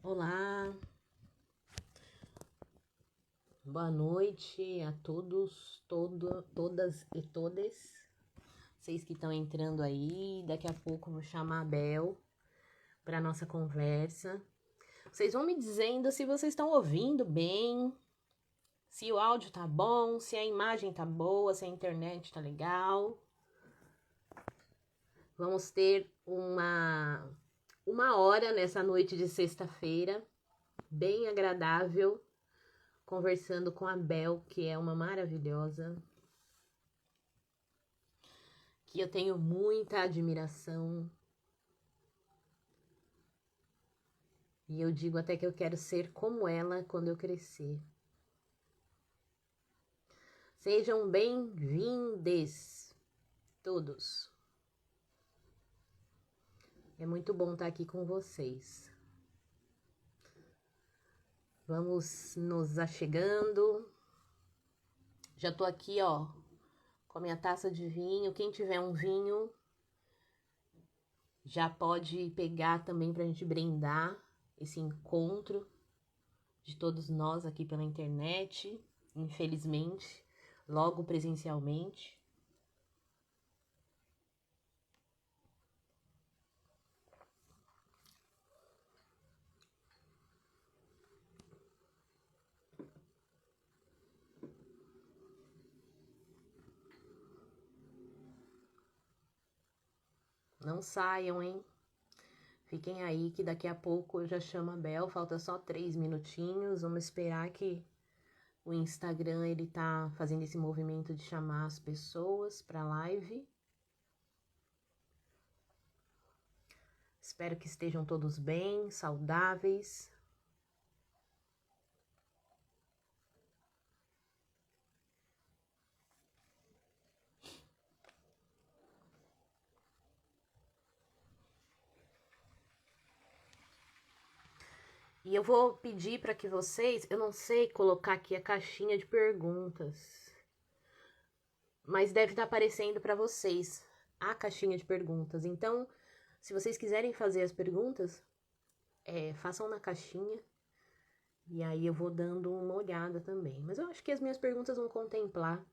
Olá, boa noite a todos, todas e todes. Vocês que estão entrando aí, daqui a pouco eu vou chamar a Bel para nossa conversa. Vocês vão me dizendo se vocês estão ouvindo bem, se o áudio tá bom, se a imagem tá boa, se a internet tá legal. Vamos ter uma hora nessa noite de sexta-feira, bem agradável, conversando com a Bel, que é uma maravilhosa, que eu tenho muita admiração. E eu digo até que eu quero ser como ela quando eu crescer. Sejam bem-vindes, todos. É muito bom estar aqui com vocês. Vamos nos achegando. Já tô aqui, ó, com a minha taça de vinho. Quem tiver um vinho, já pode pegar também pra gente brindar esse encontro de todos nós aqui pela internet, infelizmente, logo presencialmente. Não saiam, hein? Fiquem aí que daqui a pouco eu já chamo a Bel, falta só 3 minutinhos, vamos esperar que o Instagram ele tá fazendo esse movimento de chamar as pessoas para live. Espero que estejam todos bem, saudáveis. E eu vou pedir para que vocês, eu não sei colocar aqui a caixinha de perguntas, mas deve estar aparecendo para vocês a caixinha de perguntas. Então, se vocês quiserem fazer as perguntas, façam na caixinha e aí eu vou dando uma olhada também. Mas eu acho que as minhas perguntas vão contemplar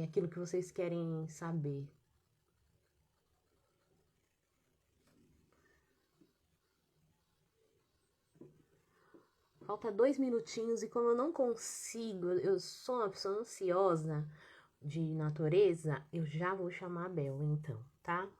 aquilo que vocês querem saber. Falta 2 minutinhos e como eu não consigo, eu sou uma pessoa ansiosa de natureza, eu já vou chamar a Bel, então, tá?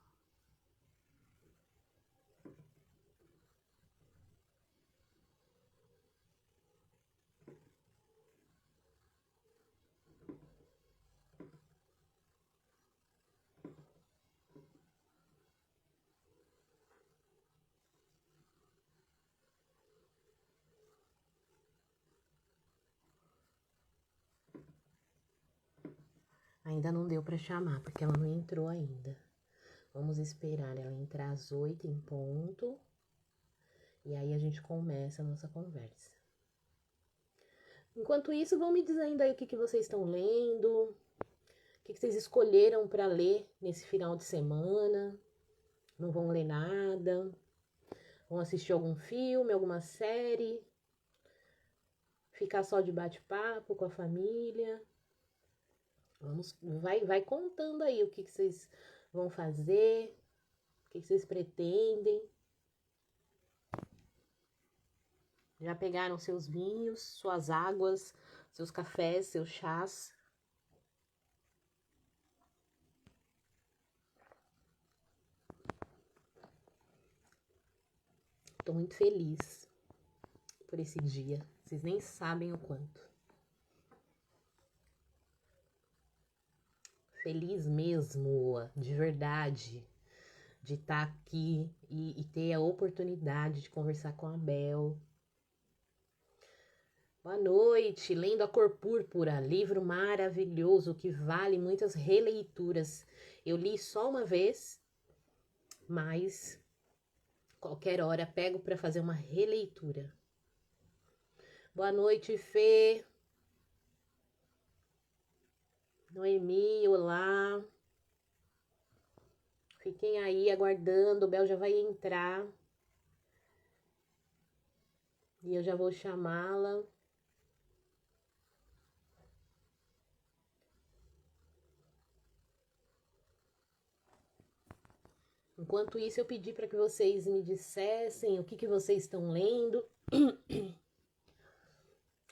Ainda não deu pra chamar, porque ela não entrou ainda. Vamos esperar ela entrar às 8 em ponto. E aí a gente começa a nossa conversa. Enquanto isso, vão me dizendo aí o que vocês estão lendo, o que vocês escolheram para ler nesse final de semana. Não vão ler nada? Vão assistir algum filme, alguma série? Ficar só de bate-papo com a família? Vai contando aí o que vocês vão fazer, o que vocês pretendem. Já pegaram seus vinhos, suas águas, seus cafés, seus chás? Tô muito feliz por esse dia. Vocês nem sabem o quanto. Feliz mesmo, de verdade, de estar aqui e ter a oportunidade de conversar com a Bel. Boa noite, lendo A Cor Púrpura, livro maravilhoso que vale muitas releituras. Eu li só uma vez, mas qualquer hora pego para fazer uma releitura. Boa noite, Fê. Noemi, olá. Fiquem aí aguardando, o Bel já vai entrar. E eu já vou chamá-la. Enquanto isso, eu pedi para que vocês me dissessem o que vocês estão lendo.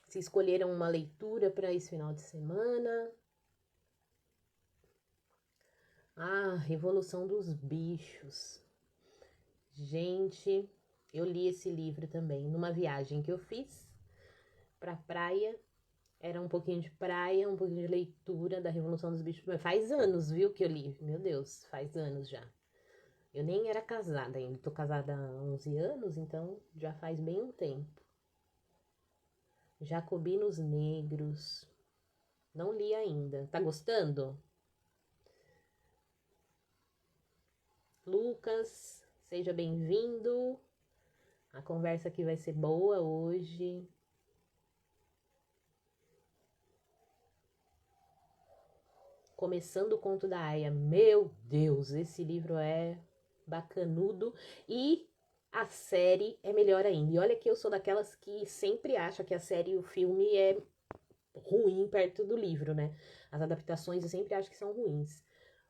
Se escolheram uma leitura para esse final de semana. Ah, Revolução dos Bichos. Gente, eu li esse livro também numa viagem que eu fiz pra praia. Era um pouquinho de praia, um pouquinho de leitura da Revolução dos Bichos. Mas faz anos, viu, que eu li. Meu Deus, faz anos já. Eu nem era casada ainda. Tô casada há 11 anos, então já faz bem um tempo. Jacobinos Negros. Não li ainda. Tá gostando? Lucas, seja bem-vindo. A conversa aqui vai ser boa hoje. Começando o Conto da Aia. Meu Deus, esse livro é bacanudo e a série é melhor ainda. E olha que eu sou daquelas que sempre acha que a série e o filme é ruim perto do livro, né? As adaptações eu sempre acho que são ruins.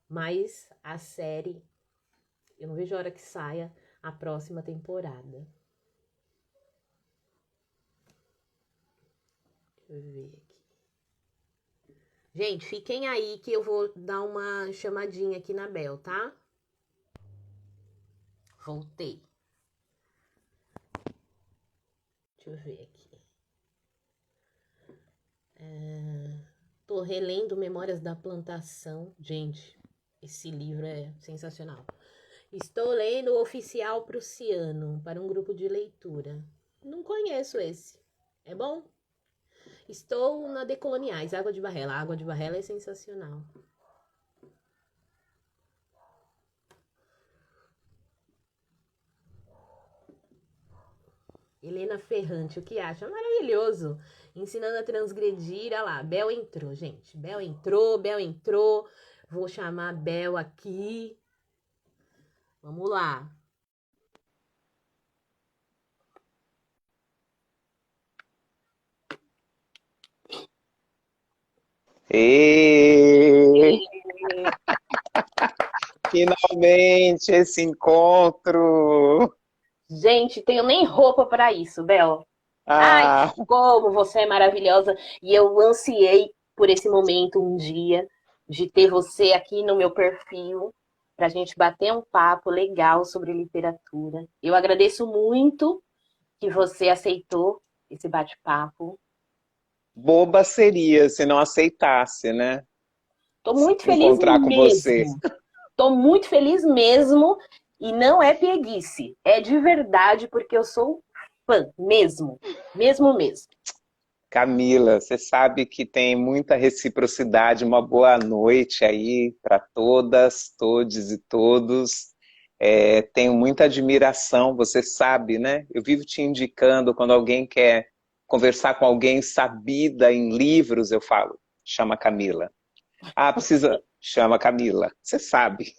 Mas a série, eu não vejo a hora que saia a próxima temporada. Deixa eu ver aqui. Gente, fiquem aí que eu vou dar uma chamadinha aqui na Bel, tá? Voltei. Deixa eu ver aqui. Tô relendo Memórias da Plantação. Gente, esse livro é sensacional. Estou lendo o Oficial Prussiano para um grupo de leitura. Não conheço esse. É bom? Estou na Decoloniais, Água de Barrela. A Água de Barrela é sensacional. Helena Ferrante, o que acha? Maravilhoso. Ensinando a transgredir. Olha lá, Bel entrou, gente. Bel entrou. Vou chamar a Bel aqui. Vamos lá. E... Finalmente esse encontro. Gente, tenho nem roupa para isso, Bel. Ai, Ah, como você é maravilhosa. E eu ansiei por esse momento um dia de ter você aqui no meu perfil para a gente bater um papo legal sobre literatura. Eu agradeço muito que você aceitou esse bate-papo. boba seria se não aceitasse, né? Tô muito feliz Encontrar com você. mesmo. Tô muito feliz mesmo. E não é pieguice. É de verdade, porque eu sou fã mesmo. Mesmo mesmo. Camila, você sabe que tem muita reciprocidade. Uma boa noite aí para todas, todes e todos. Tenho muita admiração, você sabe, né? Eu vivo te indicando quando alguém quer conversar com alguém sabida em livros, eu falo, chama Camila. Ah, precisa, chama Camila. Você sabe.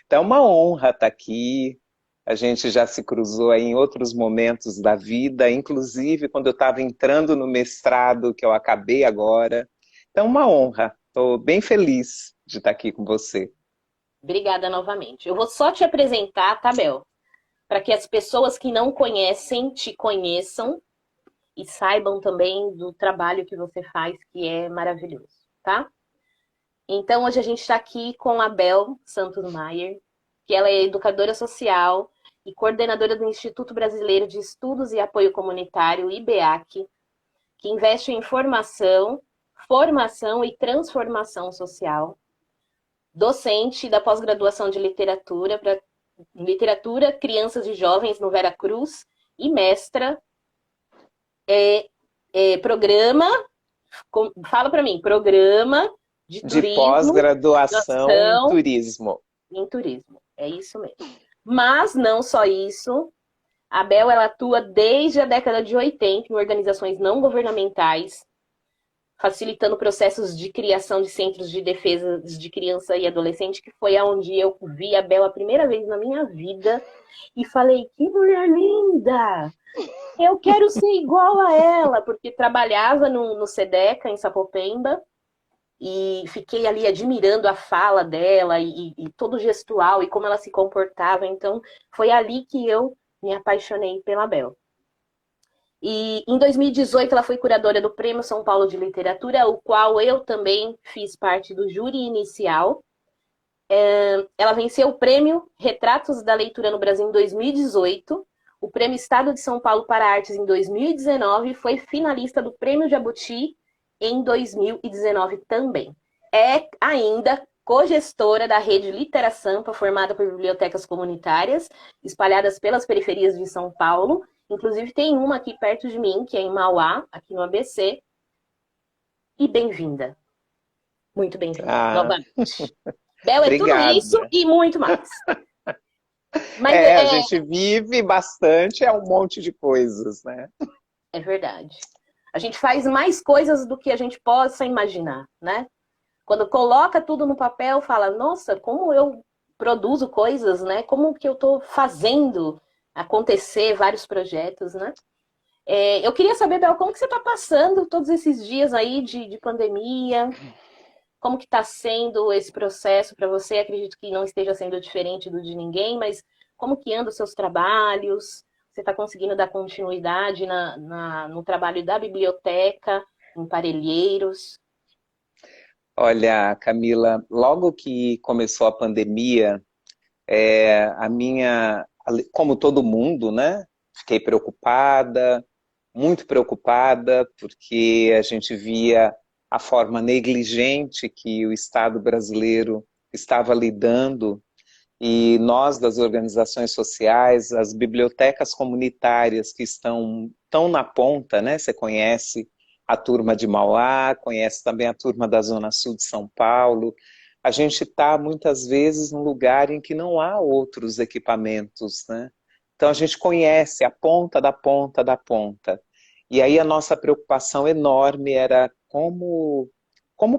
Então é uma honra estar aqui. A gente já se cruzou aí em outros momentos da vida, inclusive quando eu estava entrando no mestrado, que eu acabei agora. Então, uma honra. Estou bem feliz de estar aqui com você. Obrigada novamente. Eu vou só te apresentar, tá, Bel? Para que as pessoas que não conhecem te conheçam e saibam também do trabalho que você faz, que é maravilhoso, tá? Então, hoje a gente está aqui com a Bel Santos Maier, que ela é educadora social e coordenadora do Instituto Brasileiro de Estudos e Apoio Comunitário, IBEAC, que investe em formação e transformação social, docente da pós-graduação de literatura para literatura, crianças e jovens no Vera Cruz e mestra programa, fala para mim, programa de De turismo, pós-graduação em ação turismo. em turismo. É isso mesmo. Mas não só isso, a Bel ela atua desde a década de 80 em organizações não governamentais, facilitando processos de criação de centros de defesa de criança e adolescente, que foi aonde eu vi a Bel a primeira vez na minha vida e falei, que mulher linda! Eu quero ser igual a ela, porque trabalhava no Sedeca, em Sapopemba, e fiquei ali admirando a fala dela e todo o gestual e como ela se comportava. Então, foi ali que eu me apaixonei pela Bel. E em 2018 ela foi curadora do Prêmio São Paulo de Literatura, o qual eu também fiz parte do júri inicial. Ela venceu o prêmio Retratos da Leitura no Brasil em 2018, o Prêmio Estado de São Paulo para Artes em 2019 e foi finalista do Prêmio Jabuti em 2019 também. É ainda cogestora da rede Litera Sampa, formada por bibliotecas comunitárias espalhadas pelas periferias de São Paulo. Inclusive tem uma aqui perto de mim, que é em Mauá, aqui no ABC. E bem-vinda. Muito bem-vinda, Ah, novamente. Bel é tudo isso obrigada. e muito mais. Mas É, a gente vive bastante, é um monte de coisas, né? é verdade. A gente faz mais coisas do que a gente possa imaginar, né? Quando coloca tudo no papel, fala, nossa, como eu produzo coisas, né? Como que eu estou fazendo acontecer vários projetos, né? Eu queria saber, Bel, como que você está passando todos esses dias aí de pandemia? Como que está sendo esse processo para você? Acredito que não esteja sendo diferente do de ninguém, mas como que andam os seus trabalhos? Você está conseguindo dar continuidade no trabalho da biblioteca, em Parelheiros? Olha, Camila, logo que começou a pandemia, a minha, como todo mundo, né? Fiquei preocupada, muito preocupada, porque a gente via a forma negligente que o Estado brasileiro estava lidando, e nós, das organizações sociais, as bibliotecas comunitárias que estão tão na ponta, né? Você conhece a turma de Mauá, conhece também a turma da Zona Sul de São Paulo. A gente está muitas vezes num lugar em que não há outros equipamentos, né? Então a gente conhece a ponta da ponta da ponta. E aí a nossa preocupação enorme era como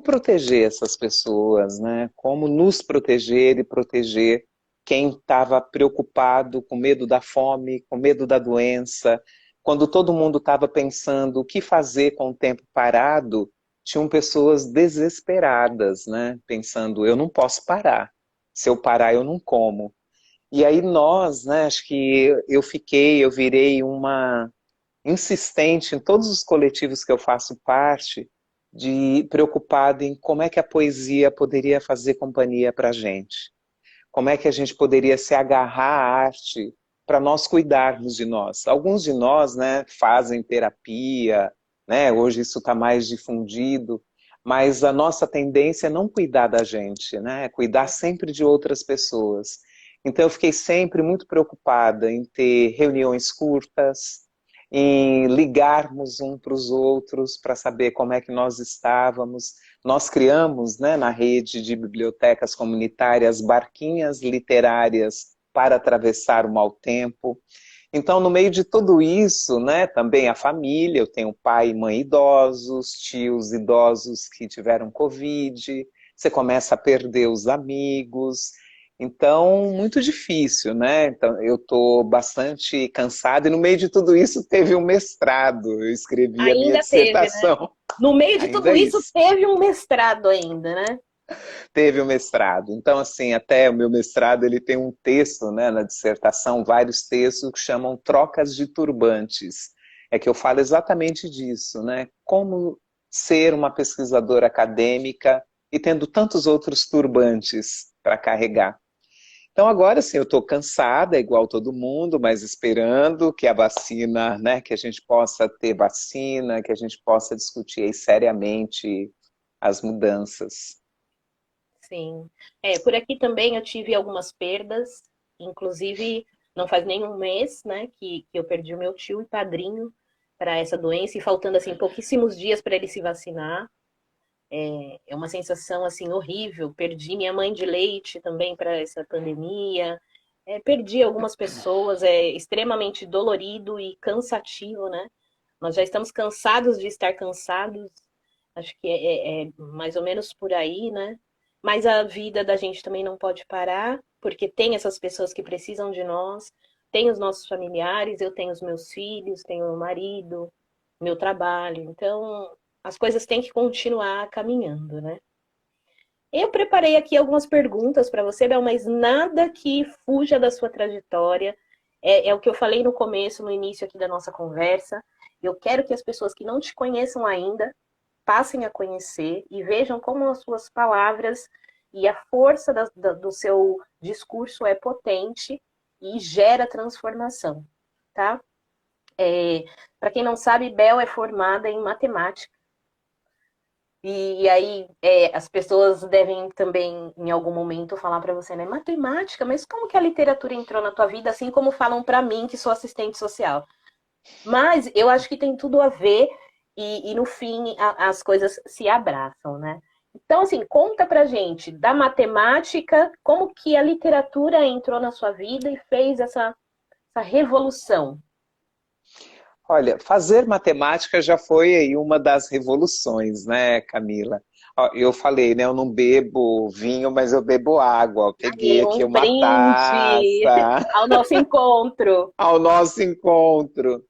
proteger essas pessoas, né? Como nos proteger e proteger quem estava preocupado, com medo da fome, com medo da doença. Quando todo mundo estava pensando o que fazer com o tempo parado, tinham pessoas desesperadas, né? Pensando, eu não posso parar. Se eu parar, eu não como. E aí nós, né, acho que eu virei uma insistente em todos os coletivos que eu faço parte, de preocupada em como é que a poesia poderia fazer companhia para a gente. Como é que a gente poderia se agarrar à arte para nós cuidarmos de nós? Alguns de nós, né, fazem terapia, né, hoje isso está mais difundido, mas a nossa tendência é não cuidar da gente, né, é cuidar sempre de outras pessoas. Então eu fiquei sempre muito preocupada em ter reuniões curtas, em ligarmos um para os outros para saber como é que nós estávamos. Nós criamos, né, na rede de bibliotecas comunitárias, barquinhas literárias para atravessar o mau tempo. Então, no meio de tudo isso, né, também a família, eu tenho pai e mãe idosos, tios idosos que tiveram Covid, você começa a perder os amigos, então, muito difícil, né? Então, eu estou bastante cansada e no meio de tudo isso teve um mestrado, eu escrevi a minha Ainda teve, né? dissertação, No meio de ainda tudo é isso, isso. teve um mestrado ainda, né? Teve o mestrado. Então, assim, até o meu mestrado, ele tem um texto, né, na dissertação, vários textos que chamam trocas de turbantes. É que eu falo exatamente disso, né? Como ser uma pesquisadora acadêmica e tendo tantos outros turbantes para carregar. Então, agora sim, eu estou cansada, igual todo mundo, mas esperando que a vacina, né, que a gente possa ter vacina, que a gente possa discutir aí seriamente as mudanças. Sim. Por aqui também eu tive algumas perdas, inclusive não faz nem um mês, né, que eu perdi o meu tio e padrinho para essa doença e faltando assim pouquíssimos dias para ele se vacinar. É uma sensação assim horrível. Perdi minha mãe de leite também para essa pandemia. Perdi algumas pessoas. É extremamente dolorido e cansativo, né? Nós já estamos cansados de estar cansados. Acho que é mais ou menos por aí, né? Mas a vida da gente também não pode parar, porque tem essas pessoas que precisam de nós. tem os nossos familiares, eu tenho os meus filhos, tenho o meu marido, meu trabalho. Então, as coisas têm que continuar caminhando, né? Eu preparei aqui algumas perguntas para você, Bel, mas nada que fuja da sua trajetória. É o que eu falei no começo, no início aqui da nossa conversa. Eu quero que as pessoas que não te conheçam ainda passem a conhecer e vejam como as suas palavras e a força do seu discurso é potente e gera transformação, tá? Para quem não sabe, Bel é formada em matemática. E aí as pessoas devem também, em algum momento, falar para você, né? Matemática, mas como que a literatura entrou na tua vida? Assim como falam para mim, que sou assistente social. Mas eu acho que tem tudo a ver e no fim as coisas se abraçam, né? Então, assim, conta pra gente da matemática, como que a literatura entrou na sua vida e fez essa revolução. Olha, fazer matemática já foi aí uma das revoluções, né, Camila? Ó, eu falei, né, eu não bebo vinho, mas eu bebo água. Eu peguei Aí, aqui um uma brinde taça ao nosso encontro. ao nosso encontro.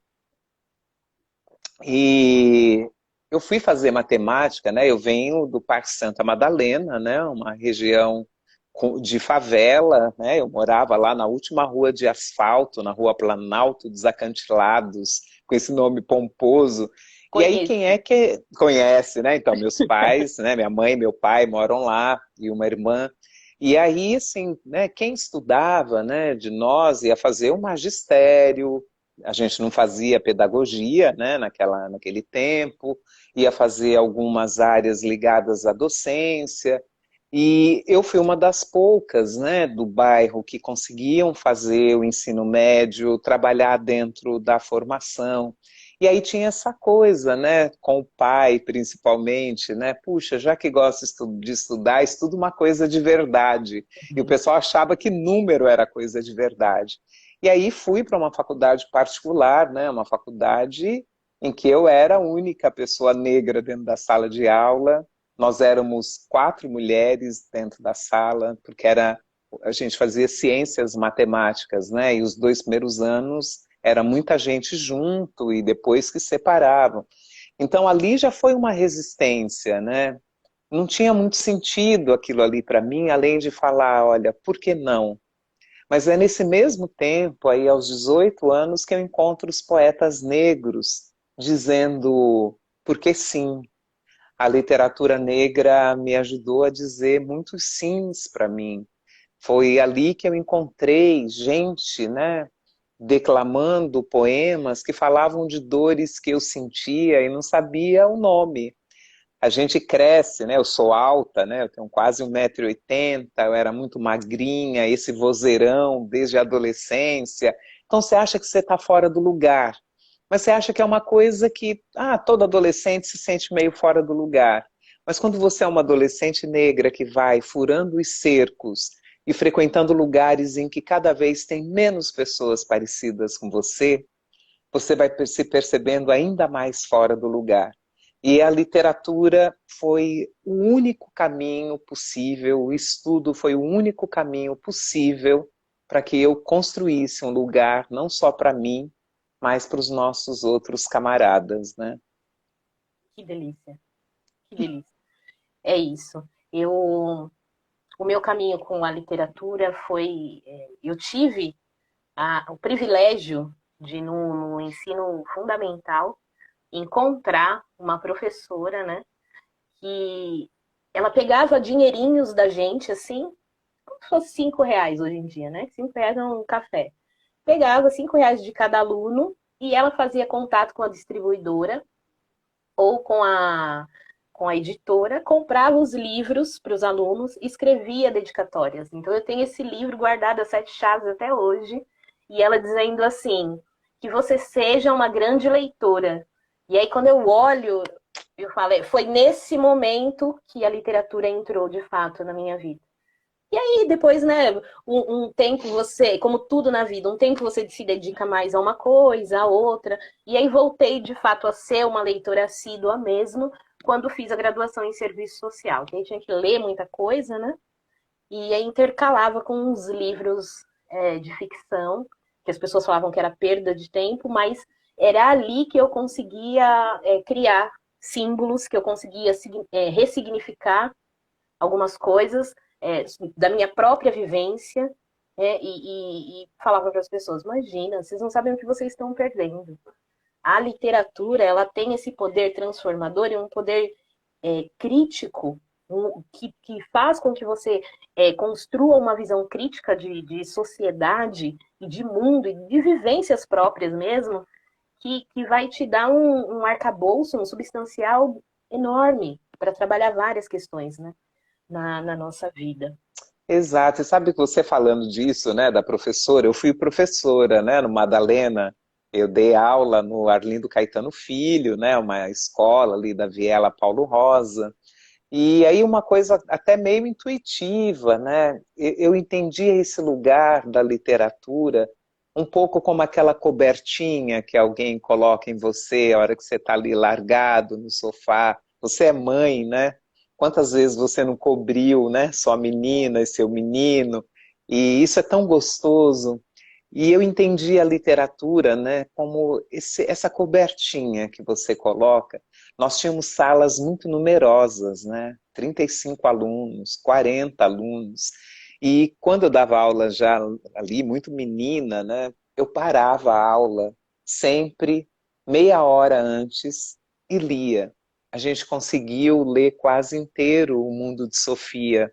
E eu fui fazer matemática, né? Eu venho do Parque Santa Madalena, né? Uma região de favela, né? Eu morava lá na última rua de asfalto, na Rua Planalto dos Acantilados, com esse nome pomposo. E aí quem Conheço. é que conhece, né? Então, meus pais, né? Minha mãe e meu pai moram lá e uma irmã. E aí, assim, né? Quem estudava, né? De nós ia fazer o magistério. A gente não fazia pedagogia, né, naquele tempo, ia fazer algumas áreas ligadas à docência, e eu fui uma das poucas, né, do bairro que conseguiam fazer o ensino médio, trabalhar dentro da formação. E aí tinha essa coisa, né, com o pai principalmente, né, puxa, já que gosta de estudar, estuda uma coisa de verdade. E o pessoal achava que número era coisa de verdade. E aí fui para uma faculdade particular, né, uma faculdade em que eu era a única pessoa negra dentro da sala de aula. Nós éramos 4 mulheres dentro da sala, porque a gente fazia ciências matemáticas, né? E os 2 primeiros anos era muita gente junto e depois que separavam. Então ali já foi uma resistência, né? Não tinha muito sentido aquilo ali para mim, além de falar, olha, por que não? Mas é nesse mesmo tempo, aí aos 18 anos, que eu encontro os poetas negros dizendo, porque sim, a literatura negra me ajudou a dizer muitos sims para mim. Foi ali que eu encontrei gente, né, declamando poemas que falavam de dores que eu sentia e não sabia o nome. A gente cresce, né? Eu sou alta, né? Eu tenho quase 1,80 m, eu era muito magrinha, esse vozeirão desde a adolescência. Então você acha que você está fora do lugar. Mas você acha que é uma coisa que, todo adolescente se sente meio fora do lugar. Mas quando você é uma adolescente negra que vai furando os cercos e frequentando lugares em que cada vez tem menos pessoas parecidas com você vai se percebendo ainda mais fora do lugar. E a literatura foi o único caminho possível, o estudo foi o único caminho possível para que eu construísse um lugar não só para mim, mas para os nossos outros camaradas, né? Que delícia, que delícia. É isso. O meu caminho com a literatura foi, eu tive o privilégio de no ensino fundamental encontrar uma professora, né, que ela pegava dinheirinhos da gente assim, como se fosse R$ 5 hoje em dia, né? R$ 5 é um café. Pegava R$ 5 de cada aluno e ela fazia contato com a distribuidora ou com a editora, comprava os livros para os alunos e escrevia dedicatórias. Então eu tenho esse livro guardado a 7 chaves até hoje, e ela dizendo assim, que você seja uma grande leitora. E aí quando eu olho, eu falei, foi nesse momento que a literatura entrou de fato na minha vida. E aí, depois, né, um tempo você, como tudo na vida, um tempo você se dedica mais a uma coisa, a outra. E aí voltei, de fato, a ser uma leitora assídua mesmo, quando fiz a graduação em serviço social. Que a gente tinha que ler muita coisa, né? E aí intercalava com uns livros de ficção. que as pessoas falavam que era perda de tempo, mas era ali que eu conseguia criar símbolos, que eu conseguia ressignificar algumas coisas da minha própria vivência, e falava para as pessoas, imagina, vocês não sabem o que vocês estão perdendo. A literatura, ela tem esse poder transformador e um poder crítico, que faz com que você construa uma visão crítica de sociedade e de mundo e de vivências próprias mesmo, que vai te dar um arcabouço, um substancial enorme para trabalhar várias questões, né, na nossa vida. Exato, e sabe que você falando disso, né, da professora, eu fui professora, né, no Madalena, eu dei aula no Arlindo Caetano Filho, né, uma escola ali da Viela Paulo Rosa, e aí uma coisa até meio intuitiva, né, eu entendia esse lugar da literatura um pouco como aquela cobertinha que alguém coloca em você a hora que você está ali largado no sofá, você é mãe, né? Quantas vezes você não cobriu, né? Sua menina e seu menino, e isso é tão gostoso. E eu entendi a literatura, né, como essa cobertinha que você coloca. Nós tínhamos salas muito numerosas, né? 35 alunos, 40 alunos. E quando eu dava aula já ali, muito menina, né, eu parava a aula sempre meia hora antes e lia. A gente conseguiu ler quase inteiro o Mundo de Sofia.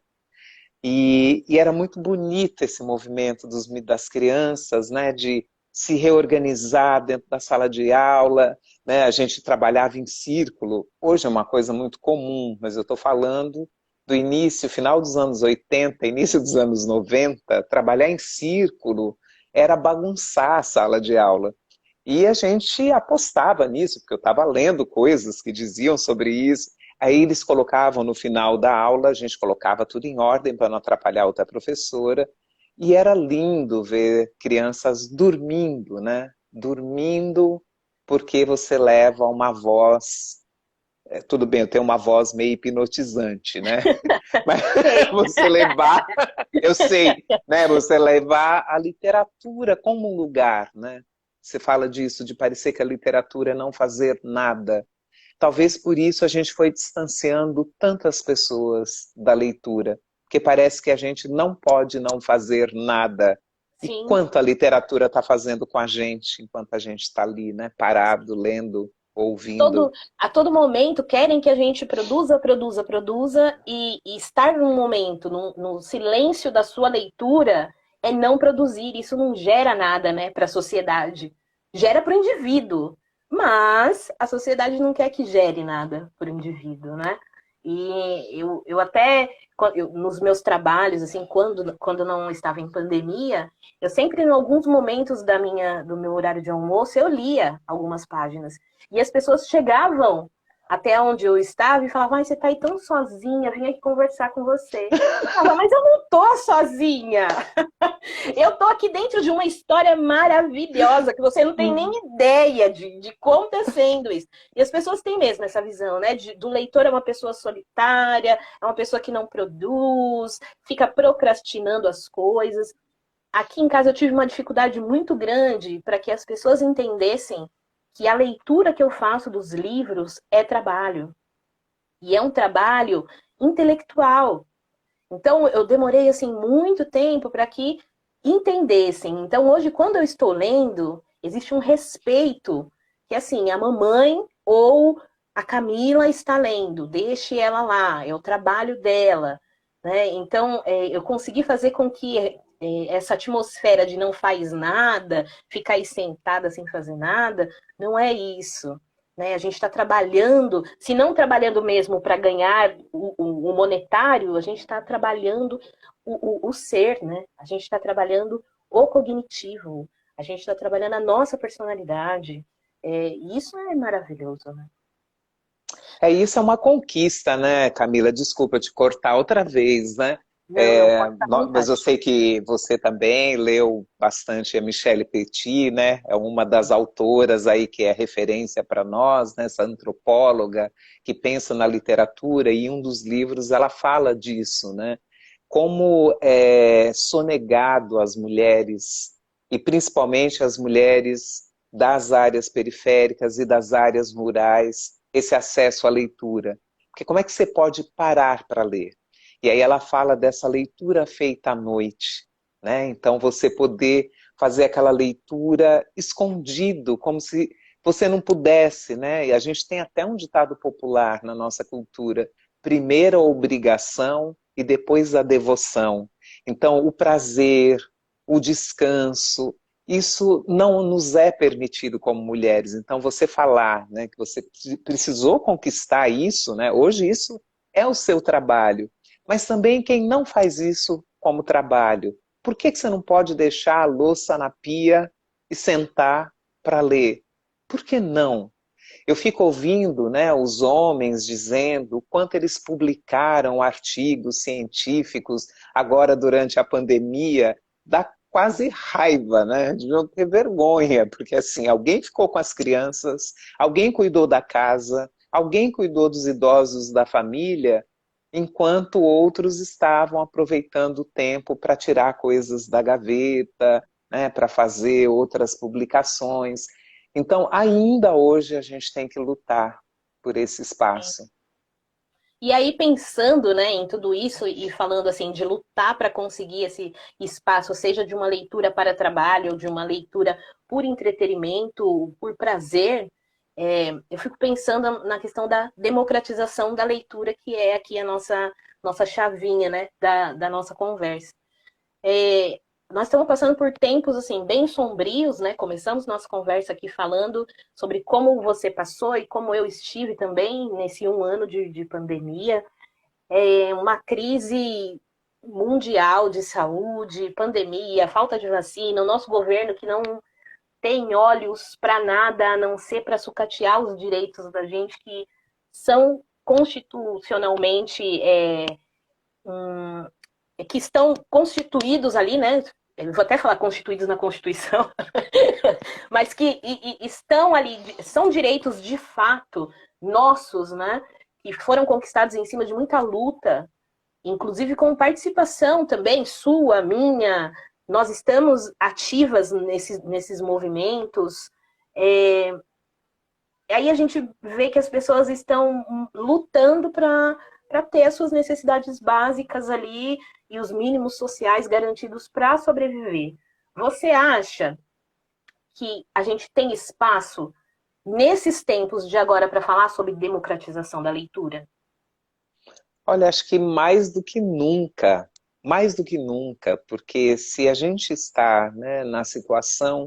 E era muito bonito esse movimento das crianças, né, de se reorganizar dentro da sala de aula, né, a gente trabalhava em círculo, hoje é uma coisa muito comum, mas eu estou falando do início, final dos anos 80, início dos anos 90, trabalhar em círculo era bagunçar a sala de aula. E a gente apostava nisso, porque eu estava lendo coisas que diziam sobre isso. Aí eles colocavam no final da aula, a gente colocava tudo em ordem para não atrapalhar outra professora. E era lindo ver crianças dormindo, né? Dormindo porque você leva uma voz. Tudo bem, eu tenho uma voz meio hipnotizante, né? Mas você levar, eu sei, né? Você levar a literatura como um lugar, né? Você fala disso, de parecer que a literatura é não fazer nada. Talvez por isso a gente foi distanciando tantas pessoas da leitura, porque parece que a gente não pode não fazer nada. E Sim, quanto a literatura está fazendo com a gente, enquanto a gente está ali, né? Parado, lendo, ouvindo. a todo momento querem que a gente produza, produza, produza, e estar num momento, no silêncio da sua leitura, é não produzir. Isso não gera nada, né, para a sociedade. Gera para o indivíduo, mas a sociedade não quer que gere nada para o indivíduo, né? E eu até, nos meus trabalhos, assim, quando não estava em pandemia, eu sempre, em alguns momentos do meu horário de almoço, eu lia algumas páginas. E as pessoas chegavam até onde eu estava e falavam, ai, você tá aí tão sozinha, vim aqui conversar com você. Eu falava, mas eu não tô sozinha. Eu tô aqui dentro de uma história maravilhosa que você não tem nem ideia de como tá sendo isso. E as pessoas têm mesmo essa visão, né? Do leitor é uma pessoa solitária, é uma pessoa que não produz, fica procrastinando as coisas. Aqui em casa eu tive uma dificuldade muito grande para que as pessoas entendessem que a leitura que eu faço dos livros é trabalho. E é um trabalho intelectual. Então eu demorei assim muito tempo para que entendessem. Então hoje quando eu estou lendo, existe um respeito que assim, a mamãe ou a Camila está lendo, deixe ela lá, é o trabalho dela, né? Então eu consegui fazer com que essa atmosfera de não faz nada, ficar aí sentada sem fazer nada, não é isso. Né? A gente está trabalhando, se não trabalhando mesmo para ganhar o monetário, a gente está trabalhando o ser, né? A gente está trabalhando o cognitivo, a gente está trabalhando a nossa personalidade. Isso é maravilhoso, né? Isso é uma conquista, né, Camila? Desculpa te cortar outra vez, né? Não, não, pode estar à Mas eu vontade. sei que você também leu bastante a Michelle Petit, né? É uma das autoras aí que é referência para nós, né? Essa antropóloga que pensa na literatura, e em um dos livros ela fala disso, né? Como é sonegado às mulheres e principalmente as mulheres das áreas periféricas e das áreas rurais, esse acesso à leitura. Porque como é que você pode parar para ler? E aí ela fala dessa leitura feita à noite, né? Então você poder fazer aquela leitura escondido, como se você não pudesse, né? E a gente tem até um ditado popular na nossa cultura: primeiro a obrigação e depois a devoção. Então, o prazer, o descanso, isso não nos é permitido como mulheres. Então, você falar, né, que você precisou conquistar isso, né? Hoje isso é o seu trabalho. Mas também quem não faz isso como trabalho, por que você não pode deixar a louça na pia e sentar para ler? Por que não? Eu fico ouvindo, né, os homens dizendo o quanto eles publicaram artigos científicos agora durante a pandemia, dá quase raiva, né? Deviam ter vergonha, porque assim, alguém ficou com as crianças, alguém cuidou da casa, alguém cuidou dos idosos da família, enquanto outros estavam aproveitando o tempo para tirar coisas da gaveta, né, para fazer outras publicações. Então, ainda hoje a gente tem que lutar por esse espaço. E aí, pensando, né, em tudo isso e falando assim de lutar para conseguir esse espaço, seja de uma leitura para trabalho, ou de uma leitura por entretenimento, por prazer, eu fico pensando na questão da democratização da leitura, que é aqui a nossa chavinha, né, da nossa conversa. É, nós estamos passando por tempos assim bem sombrios, né? Começamos nossa conversa aqui falando sobre como você passou e como eu estive também nesse um ano de pandemia. Uma crise mundial de saúde, pandemia, falta de vacina, o nosso governo que não tem olhos para nada a não ser para sucatear os direitos da gente que são constitucionalmente um, que estão constituídos ali, né? Eu vou até falar constituídos na Constituição, mas que estão ali, são direitos de fato nossos, né? Que foram conquistados em cima de muita luta, inclusive com participação também sua, minha. Nós estamos ativas nesses movimentos. É, aí a gente vê que as pessoas estão lutando para ter as suas necessidades básicas ali e os mínimos sociais garantidos para sobreviver. Você acha que a gente tem espaço nesses tempos de agora para falar sobre democratização da leitura? Olha, acho que mais do que nunca, porque se a gente está, né, na situação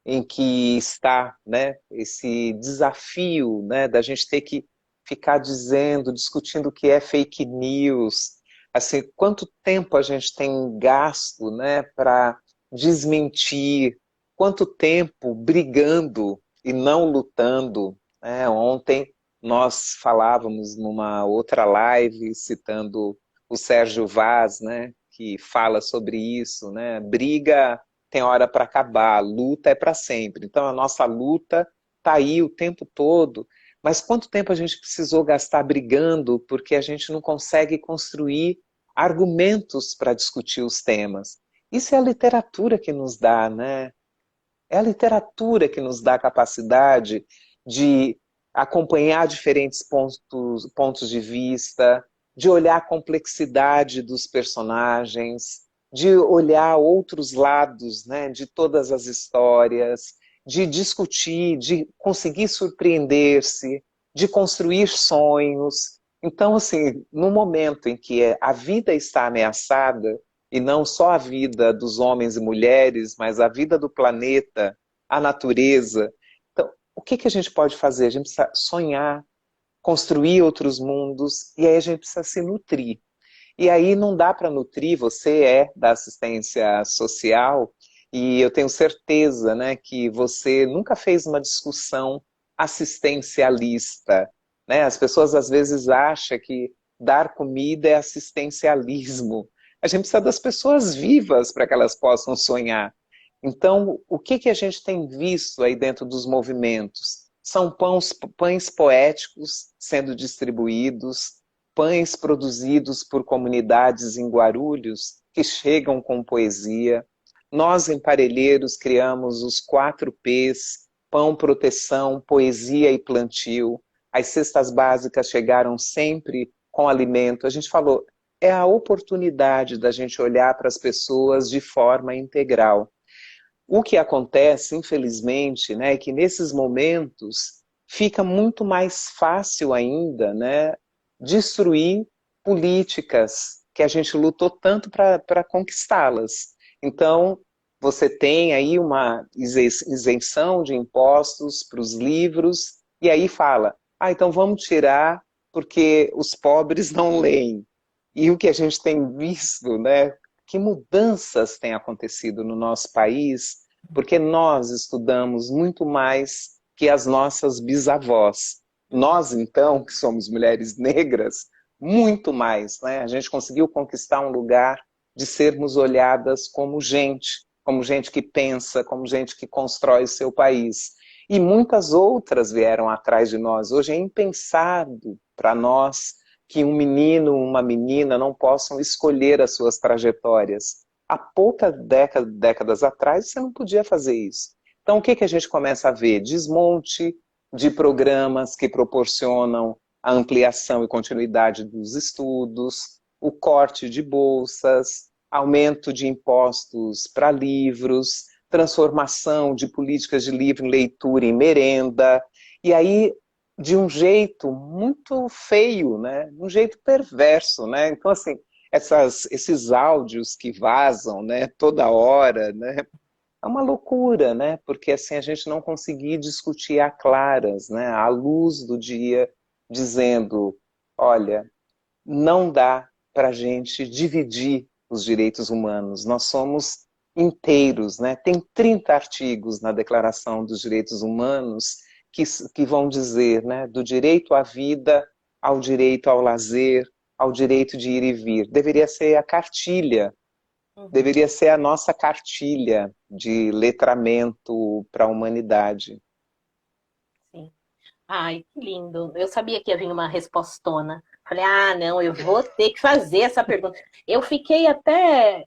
em que está, né, esse desafio, né, da gente ter que ficar dizendo, discutindo o que é fake news, assim, quanto tempo a gente tem gasto, né, para desmentir, quanto tempo brigando e não lutando, né? Ontem nós falávamos numa outra live citando o Sérgio Vaz, né, que fala sobre isso, né? Briga tem hora para acabar, luta é para sempre. Então a nossa luta está aí o tempo todo, mas quanto tempo a gente precisou gastar brigando porque a gente não consegue construir argumentos para discutir os temas? Isso é a literatura que nos dá, né? É a literatura que nos dá a capacidade de acompanhar diferentes pontos de vista, de olhar a complexidade dos personagens, de olhar outros lados, né, de todas as histórias, de discutir, de conseguir surpreender-se, de construir sonhos. Então, assim, no momento em que a vida está ameaçada, e não só a vida dos homens e mulheres, mas a vida do planeta, a natureza. Então, o que a gente pode fazer? A gente precisa sonhar, construir outros mundos, e aí a gente precisa se nutrir. E aí não dá para nutrir, você é da assistência social, e eu tenho certeza, né, que você nunca fez uma discussão assistencialista, né? As pessoas às vezes acham que dar comida é assistencialismo. A gente precisa das pessoas vivas para que elas possam sonhar. Então, o que a gente tem visto aí dentro dos movimentos? São pães poéticos sendo distribuídos, pães produzidos por comunidades em Guarulhos que chegam com poesia, Nós, em Parelheiros, criamos os 4 P's: pão, proteção, poesia e plantio. As cestas básicas chegaram sempre com alimento. A gente falou, é a oportunidade da gente olhar para as pessoas de forma integral. O que acontece, infelizmente, né, é que nesses momentos fica muito mais fácil ainda, né, destruir políticas que a gente lutou tanto para conquistá-las. Então, você tem aí uma isenção de impostos para os livros, e aí fala, então vamos tirar porque os pobres não leem. E o que a gente tem visto, né, que mudanças têm acontecido no nosso país, porque nós estudamos muito mais que as nossas bisavós. Nós, então, que somos mulheres negras, muito mais, né? A gente conseguiu conquistar um lugar de sermos olhadas como gente que pensa, como gente que constrói o seu país. E muitas outras vieram atrás de nós. Hoje é impensado para nós que um menino, uma menina não possam escolher as suas trajetórias. Há poucas décadas atrás você não podia fazer isso. Então o que, que a gente começa a ver? Desmonte de programas que proporcionam a ampliação e continuidade dos estudos, o corte de bolsas, aumento de impostos para livros, transformação de políticas de livre leitura em merenda, e aí de um jeito muito feio, né? Um jeito perverso, né? Então, assim, esses áudios que vazam, né, toda hora, né, é uma loucura, né? Porque assim a gente não conseguir discutir a claras, né, à luz do dia, dizendo, olha, não dá para a gente dividir os direitos humanos. Nós somos inteiros, né? Tem 30 artigos na Declaração dos Direitos Humanos que vão dizer, né, do direito à vida, ao direito ao lazer, ao direito de ir e vir. Deveria ser a cartilha, deveria ser a nossa cartilha de letramento para a humanidade. Sim. Ai, que lindo. Eu sabia que ia vir uma respostona. Falei, não, eu vou ter que fazer essa pergunta. Eu fiquei até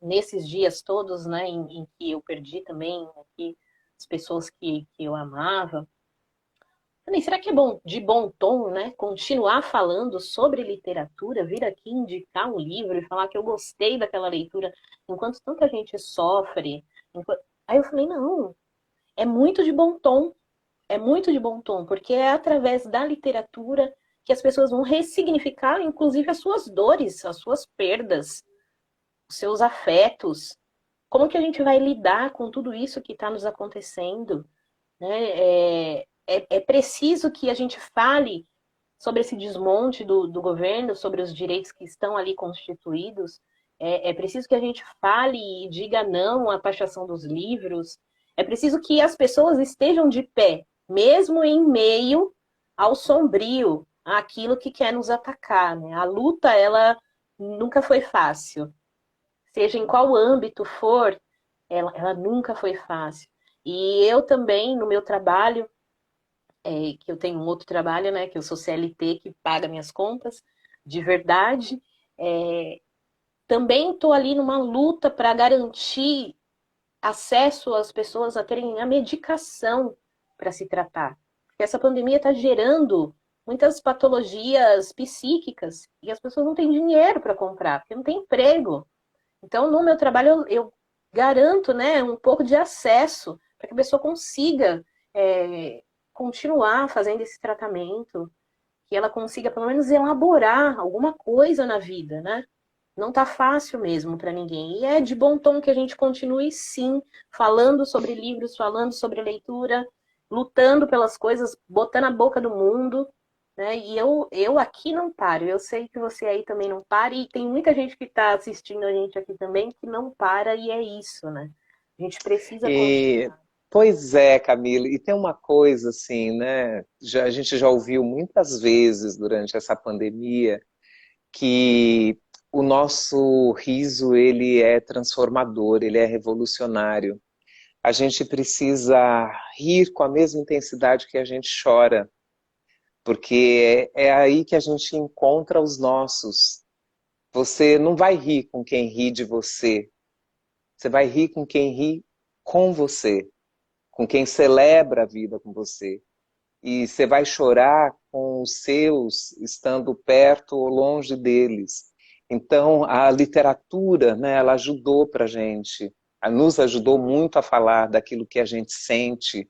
nesses dias todos, né, em que eu perdi também aqui as pessoas que eu amava. Falei, será que é bom, de bom tom, né, continuar falando sobre literatura, vir aqui indicar um livro e falar que eu gostei daquela leitura, enquanto tanta gente sofre? Aí eu falei, não, é muito de bom tom. É muito de bom tom, porque é através da literatura que as pessoas vão ressignificar, inclusive, as suas dores, as suas perdas, os seus afetos. Como que a gente vai lidar com tudo isso que está nos acontecendo? Né? É preciso que a gente fale sobre esse desmonte do governo, sobre os direitos que estão ali constituídos. É preciso que a gente fale e diga não à taxação dos livros. É preciso que as pessoas estejam de pé, mesmo em meio ao sombrio, àquilo que quer nos atacar. Né? A luta, ela nunca foi fácil. Seja em qual âmbito for, ela nunca foi fácil. E eu também, no meu trabalho, que eu tenho um outro trabalho, né, que eu sou CLT, que paga minhas contas, de verdade, também estou ali numa luta para garantir acesso às pessoas a terem a medicação para se tratar. Porque essa pandemia está gerando muitas patologias psíquicas e as pessoas não têm dinheiro para comprar, porque não tem emprego. Então, no meu trabalho, eu garanto, né, um pouco de acesso para que a pessoa consiga continuar fazendo esse tratamento, que ela consiga pelo menos elaborar alguma coisa na vida, né? Não tá fácil mesmo para ninguém. E é de bom tom que a gente continue, sim, falando sobre livros, falando sobre leitura, lutando pelas coisas, botando a boca do mundo, né? E eu aqui não paro. Eu sei que você aí também não para, e tem muita gente que está assistindo a gente aqui também que não para, e é isso, né? A gente precisa E, continuar. pois é, Camila, e tem uma coisa assim, né? A gente já ouviu muitas vezes durante essa pandemia que o nosso riso ele é transformador, ele é revolucionário. A gente precisa rir com a mesma intensidade que a gente chora, porque é aí que a gente encontra os nossos. Você não vai rir com quem ri de você, Você vai rir com quem ri com você, com quem celebra a vida com você. E você vai chorar com os seus, estando perto ou longe deles. Então, a literatura, né, ela ajudou para a gente, nos ajudou muito a falar daquilo que a gente sente,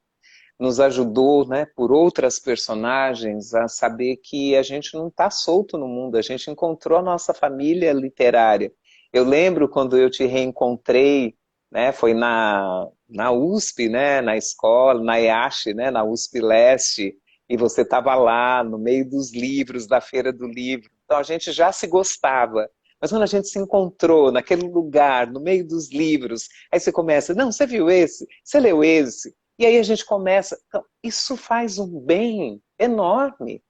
nos ajudou, né, por outras personagens, a saber que a gente não está solto no mundo, a gente encontrou a nossa família literária. Eu lembro quando eu te reencontrei, né, foi na USP, né, na escola, na EASH, né, na USP Leste, e você estava lá no meio dos livros, da Feira do Livro. Então a gente já se gostava. Mas quando a gente se encontrou naquele lugar, no meio dos livros, aí você começa, não, você viu esse? Você leu esse? E aí a gente começa, então, isso faz um bem enorme,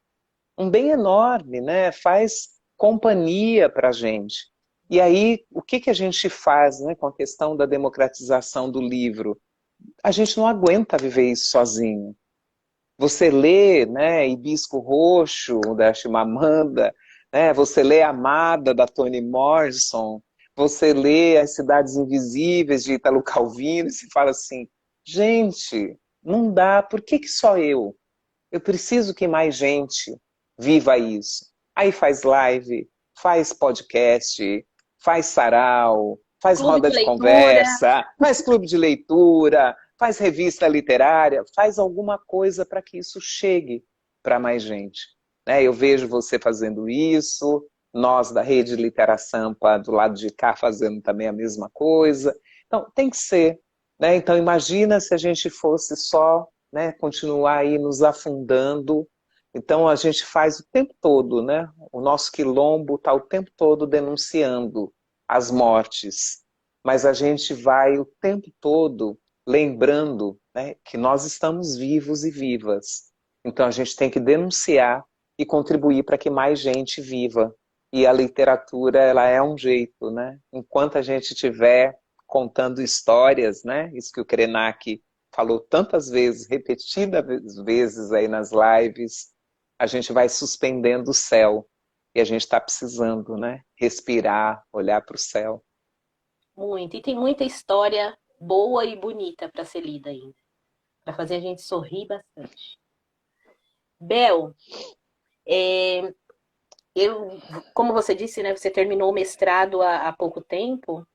né? Faz companhia para a gente. E aí, o que, que a gente faz, né, com a questão da democratização do livro? A gente não aguenta viver isso sozinho. Você lê, né, Hibisco Roxo, da Chimamanda, né, você lê Amada, da Toni Morrison, você lê As Cidades Invisíveis, de Italo Calvino, e se fala assim, gente, não dá, por que, que só eu? Eu preciso que mais gente viva isso. Aí faz live, faz podcast, faz sarau, faz Clube roda de de leitura. conversa, faz clube de leitura, faz revista literária, faz alguma coisa para que isso chegue para mais gente. Né? Eu vejo você fazendo isso, nós da Rede Litera Sampa do lado de cá fazendo também a mesma coisa. Então, tem que ser. Né? Então, imagina se a gente fosse só, né, continuar aí nos afundando. Então a gente faz o tempo todo, né? O nosso quilombo está o tempo todo denunciando as mortes, mas a gente vai o tempo todo lembrando, né, que nós estamos vivos e vivas. Então a gente tem que denunciar e contribuir para que mais gente viva. E a literatura, ela é um jeito, né? Enquanto a gente estiver contando histórias, né? Isso que o Krenak falou tantas vezes, repetidas vezes aí nas lives, a gente vai suspendendo o céu. E a gente está precisando, né? Respirar, olhar para o céu. Muito. E tem muita história boa e bonita para ser lida ainda. Para fazer a gente sorrir bastante. Bel, é, eu, como você disse, né? Você terminou o mestrado há pouco tempo.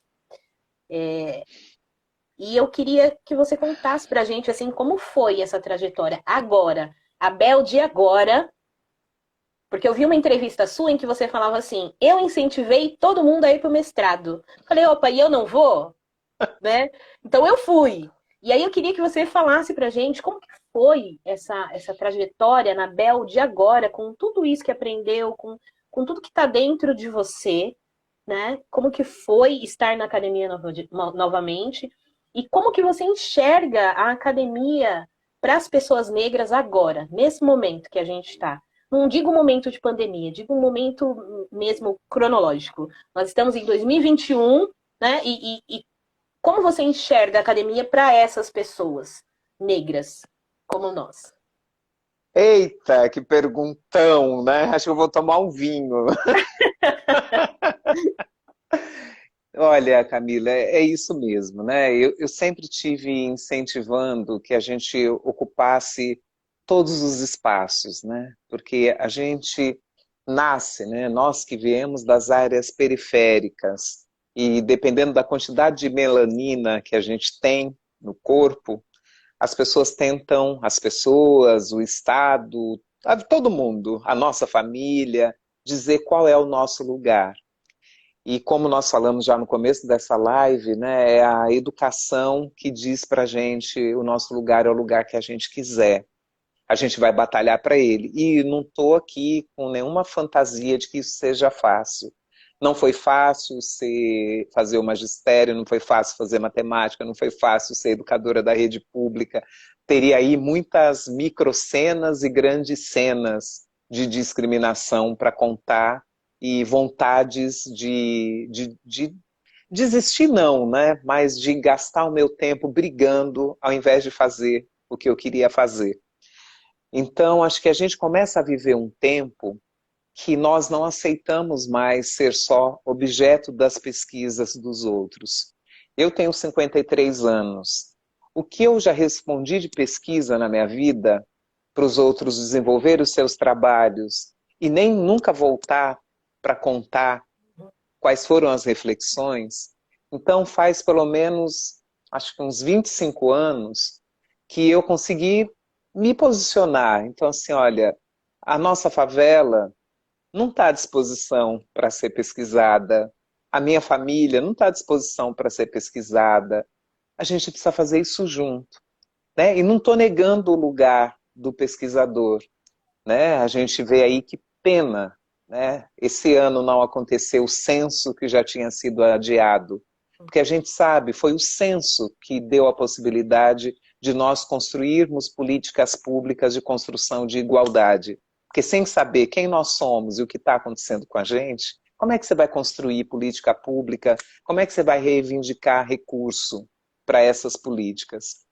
E eu queria que você contasse pra gente, assim, como foi essa trajetória agora. A Bel de agora. Porque eu vi uma entrevista sua em que você falava assim: eu incentivei todo mundo a ir pro mestrado. Falei, opa, e eu não vou? Né? Então eu fui. E aí eu queria que você falasse pra gente como que foi essa trajetória na Bel de agora, com tudo isso que aprendeu, com tudo que está dentro de você, né? Como que foi estar na academia novamente e como que você enxerga a academia para as pessoas negras agora, nesse momento que a gente está. Não digo um momento de pandemia, digo um momento mesmo cronológico. Nós estamos em 2021, né? E como você enxerga a academia para essas pessoas negras como nós? Eita, que perguntão, né? Acho que eu vou tomar um vinho. Olha, Camila, é isso mesmo, né? Eu sempre tive incentivando que a gente ocupasse todos os espaços, né? Porque a gente nasce, né? Nós que viemos das áreas periféricas e dependendo da quantidade de melanina que a gente tem no corpo, as pessoas tentam, as pessoas, o Estado, todo mundo, a nossa família, dizer qual é o nosso lugar. E como nós falamos já no começo dessa live, né, é a educação que diz para a gente o nosso lugar é o lugar que a gente quiser. A gente vai batalhar para ele. E não estou aqui com nenhuma fantasia de que isso seja fácil. Não foi fácil fazer o magistério, não foi fácil fazer matemática, não foi fácil ser educadora da rede pública. Teria aí muitas microcenas e grandes cenas de discriminação para contar e vontades de desistir não, né? Mas de gastar o meu tempo brigando ao invés de fazer o que eu queria fazer. Então, acho que a gente começa a viver um tempo que nós não aceitamos mais ser só objeto das pesquisas dos outros. Eu tenho 53 anos. O que eu já respondi de pesquisa na minha vida para os outros desenvolver os seus trabalhos e nem nunca voltar para contar quais foram as reflexões. Então faz pelo menos, acho que uns 25 anos que eu consegui me posicionar. Então assim, olha, a nossa favela não está à disposição para ser pesquisada, a minha família não está à disposição para ser pesquisada, a gente precisa fazer isso junto, né? E não estou negando o lugar do pesquisador, né? A gente vê aí que pena, né? Esse ano não aconteceu o censo que já tinha sido adiado, porque a gente sabe, foi o censo que deu a possibilidade de nós construirmos políticas públicas de construção de igualdade. Porque sem saber quem nós somos e o que está acontecendo com a gente, como é que você vai construir política pública? Como é que você vai reivindicar recurso para essas políticas?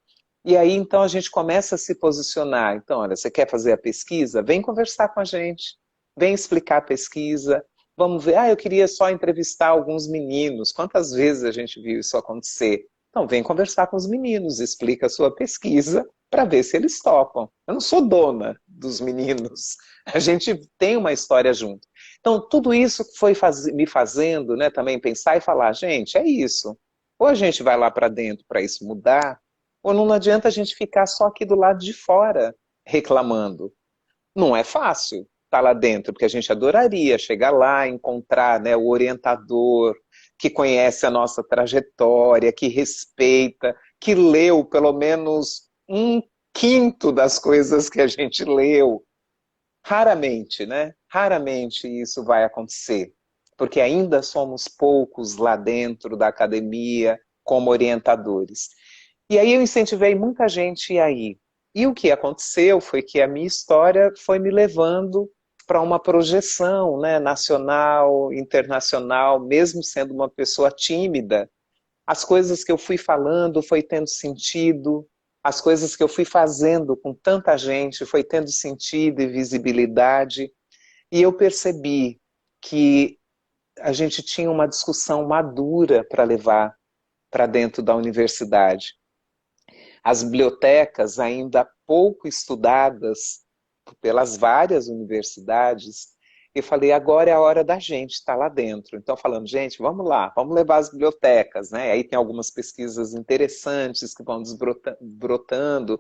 E aí, então, a gente começa a se posicionar. Então, olha, você quer fazer a pesquisa? Vem conversar com a gente. Vem explicar a pesquisa. Vamos ver, eu queria só entrevistar alguns meninos. Quantas vezes a gente viu isso acontecer? Então, vem conversar com os meninos, explica a sua pesquisa para ver se eles topam. Eu não sou dona dos meninos. A gente tem uma história junto. Então, tudo isso foi me fazendo, né, também pensar e falar, gente, é isso. Ou a gente vai lá para dentro para isso mudar, ou não adianta a gente ficar só aqui do lado de fora reclamando. Não é fácil estar lá dentro, porque a gente adoraria chegar lá, encontrar, né, o orientador que conhece a nossa trajetória, que respeita, que leu pelo menos um quinto das coisas que a gente leu. Raramente, né? Raramente isso vai acontecer, porque ainda somos poucos lá dentro da academia como orientadores. E aí eu incentivei muita gente a ir. E o que aconteceu foi que a minha história foi me levando para uma projeção, né, nacional, internacional, mesmo sendo uma pessoa tímida. As coisas que eu fui falando foi tendo sentido, as coisas que eu fui fazendo com tanta gente foi tendo sentido e visibilidade. E eu percebi que a gente tinha uma discussão madura para levar para dentro da universidade. As bibliotecas, ainda pouco estudadas pelas várias universidades, eu falei, agora é a hora da gente estar lá dentro. Então, falando, gente, vamos lá, vamos levar as bibliotecas, né? Aí tem algumas pesquisas interessantes que vão brotando.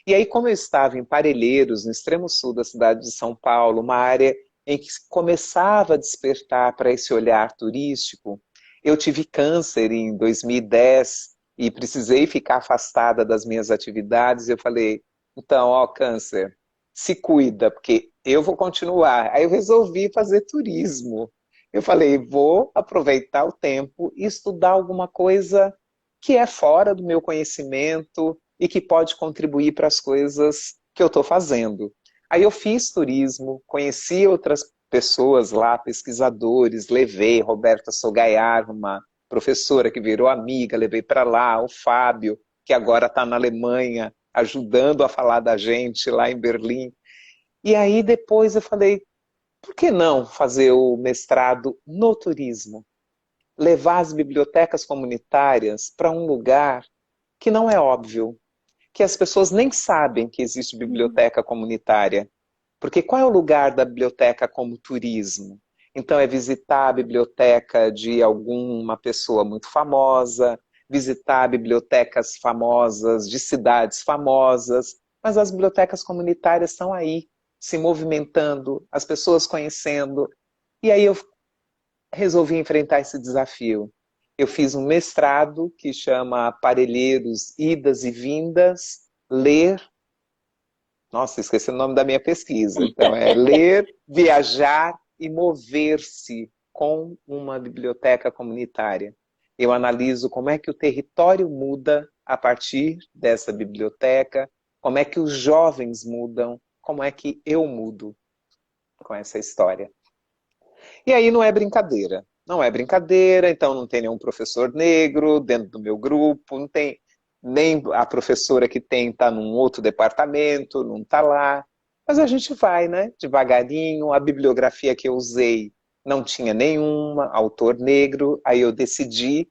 E aí, como eu estava em Parelheiros, no extremo sul da cidade de São Paulo, uma área em que começava a despertar para esse olhar turístico, eu tive câncer em 2010 e precisei ficar afastada das minhas atividades. Eu falei, então, ó, câncer, se cuida, porque eu vou continuar. Aí eu resolvi fazer turismo. Eu falei, vou aproveitar o tempo e estudar alguma coisa que é fora do meu conhecimento e que pode contribuir para as coisas que eu estou fazendo. Aí eu fiz turismo, conheci outras pessoas lá, pesquisadores, levei Roberta Sogaiar, uma professora que virou amiga, levei para lá, o Fábio, que agora está na Alemanha, ajudando a falar da gente lá em Berlim. E aí depois eu falei, por que não fazer o mestrado no turismo? Levar as bibliotecas comunitárias para um lugar que não é óbvio, que as pessoas nem sabem que existe biblioteca comunitária. Porque qual é o lugar da biblioteca como turismo? Então é visitar a biblioteca de alguma pessoa muito famosa, visitar bibliotecas famosas de cidades famosas, mas as bibliotecas comunitárias estão aí, se movimentando, as pessoas conhecendo. E aí eu resolvi enfrentar esse desafio. Eu fiz um mestrado que chama Parelheiros, Idas e Vindas, Ler. Nossa, esqueci o nome da minha pesquisa. Então, é ler, viajar e mover-se com uma biblioteca comunitária. Eu analiso como é que o território muda a partir dessa biblioteca, como é que os jovens mudam, como é que eu mudo com essa história. E aí não é brincadeira. Não é brincadeira, então não tem nenhum professor negro dentro do meu grupo, não tem nem a professora que tem está num outro departamento, não está lá. Mas a gente vai, né? Devagarinho. A bibliografia que eu usei não tinha nenhum autor negro, aí eu decidi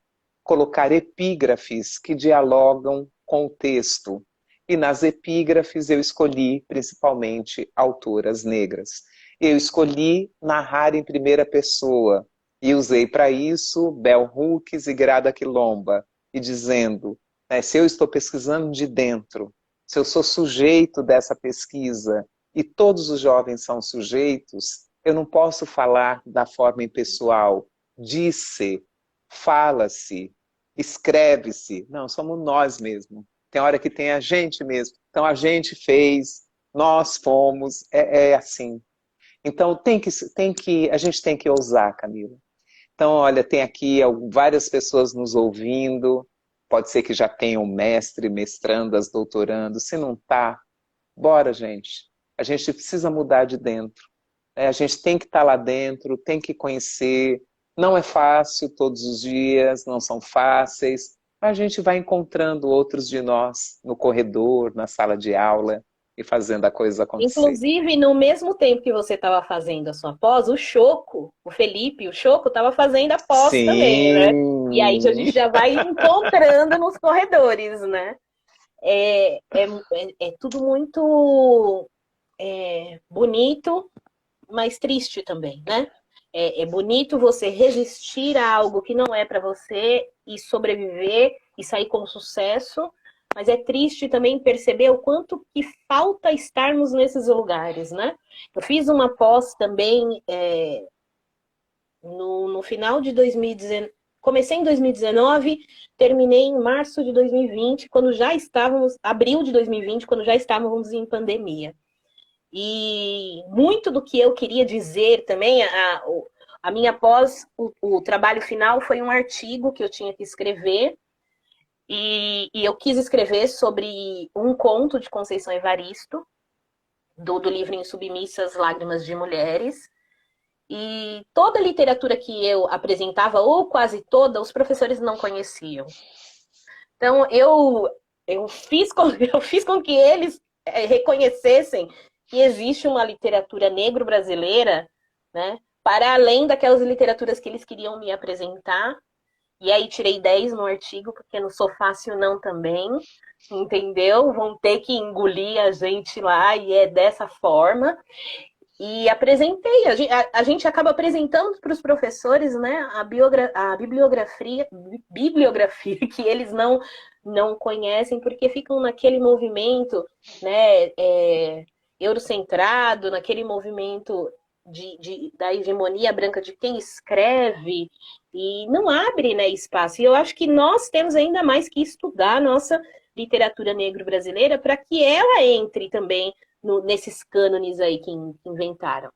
colocar epígrafes que dialogam com o texto. E nas epígrafes eu escolhi principalmente autoras negras. Eu escolhi narrar em primeira pessoa e usei para isso Bell Hooks e Grada Quilomba, e dizendo, né, se eu estou pesquisando de dentro, se eu sou sujeito dessa pesquisa e todos os jovens são sujeitos, eu não posso falar da forma impessoal, disse, fala-se, escreve-se. Não, somos nós mesmos. Tem hora que tem a gente mesmo. Então a gente fez, nós fomos, é assim. Então a gente tem que ousar, Camila. Então, olha, tem aqui várias pessoas nos ouvindo, pode ser que já tenham mestre, mestrandas, doutorando. Se não está, bora, gente. A gente precisa mudar de dentro. A gente tem que estar lá dentro, tem que conhecer. Não é fácil todos os dias, não são fáceis, mas a gente vai encontrando outros de nós no corredor, na sala de aula e fazendo a coisa acontecer. Inclusive, no mesmo tempo que você estava fazendo a sua pós, o Felipe, o Choco, estava fazendo a pós também, né? E aí a gente já vai encontrando nos corredores, né? É tudo muito bonito, mas triste também, né? É bonito você resistir a algo que não é para você e sobreviver e sair com sucesso, mas é triste também perceber o quanto que falta estarmos nesses lugares, né? Eu fiz uma pós também no final de 2019, comecei em 2019, terminei em março de 2020, abril de 2020, quando já estávamos em pandemia. E muito do que eu queria dizer também, a minha pós, o trabalho final foi um artigo que eu tinha que escrever, e eu quis escrever sobre um conto de Conceição Evaristo, do livro Submissas Lágrimas de Mulheres, e toda a literatura que eu apresentava, ou quase toda, os professores não conheciam. Então, eu fiz com que eles reconhecessem que existe uma literatura negro-brasileira, né, para além daquelas literaturas que eles queriam me apresentar. E aí tirei 10 no artigo, porque não sou fácil não também, entendeu? Vão ter que engolir a gente lá, e é dessa forma. E apresentei, a gente acaba apresentando para os professores, né, a bibliografia que eles não conhecem, porque ficam naquele movimento, né, eurocentrado, naquele movimento da hegemonia branca de quem escreve, e não abre, né, espaço. E eu acho que nós temos ainda mais que estudar a nossa literatura negro-brasileira para que ela entre também nesses cânones aí que inventaram,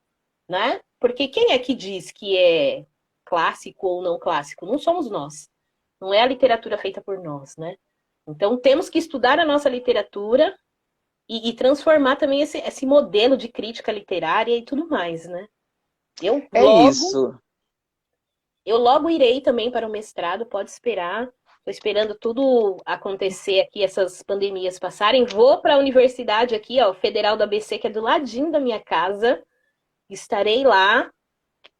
né? Porque quem é que diz que é clássico ou não clássico? Não somos nós. Não é a literatura feita por nós, né? Então temos que estudar a nossa literatura e transformar também esse modelo de crítica literária e tudo mais, né? Isso. Eu logo irei também para o mestrado, pode esperar. Estou esperando tudo acontecer aqui, essas pandemias passarem. Vou para a universidade aqui, ó, Federal do ABC, que é do ladinho da minha casa. Estarei lá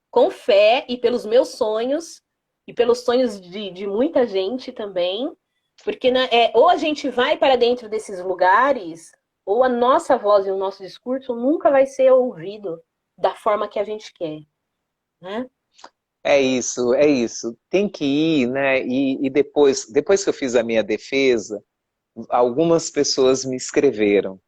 com fé e pelos meus sonhos e pelos sonhos de muita gente também. Porque ou a gente vai para dentro desses lugares, ou a nossa voz e o nosso discurso nunca vai ser ouvido da forma que a gente quer, né? É isso, é isso. Tem que ir, né? E depois que eu fiz a minha defesa, algumas pessoas me escreveram.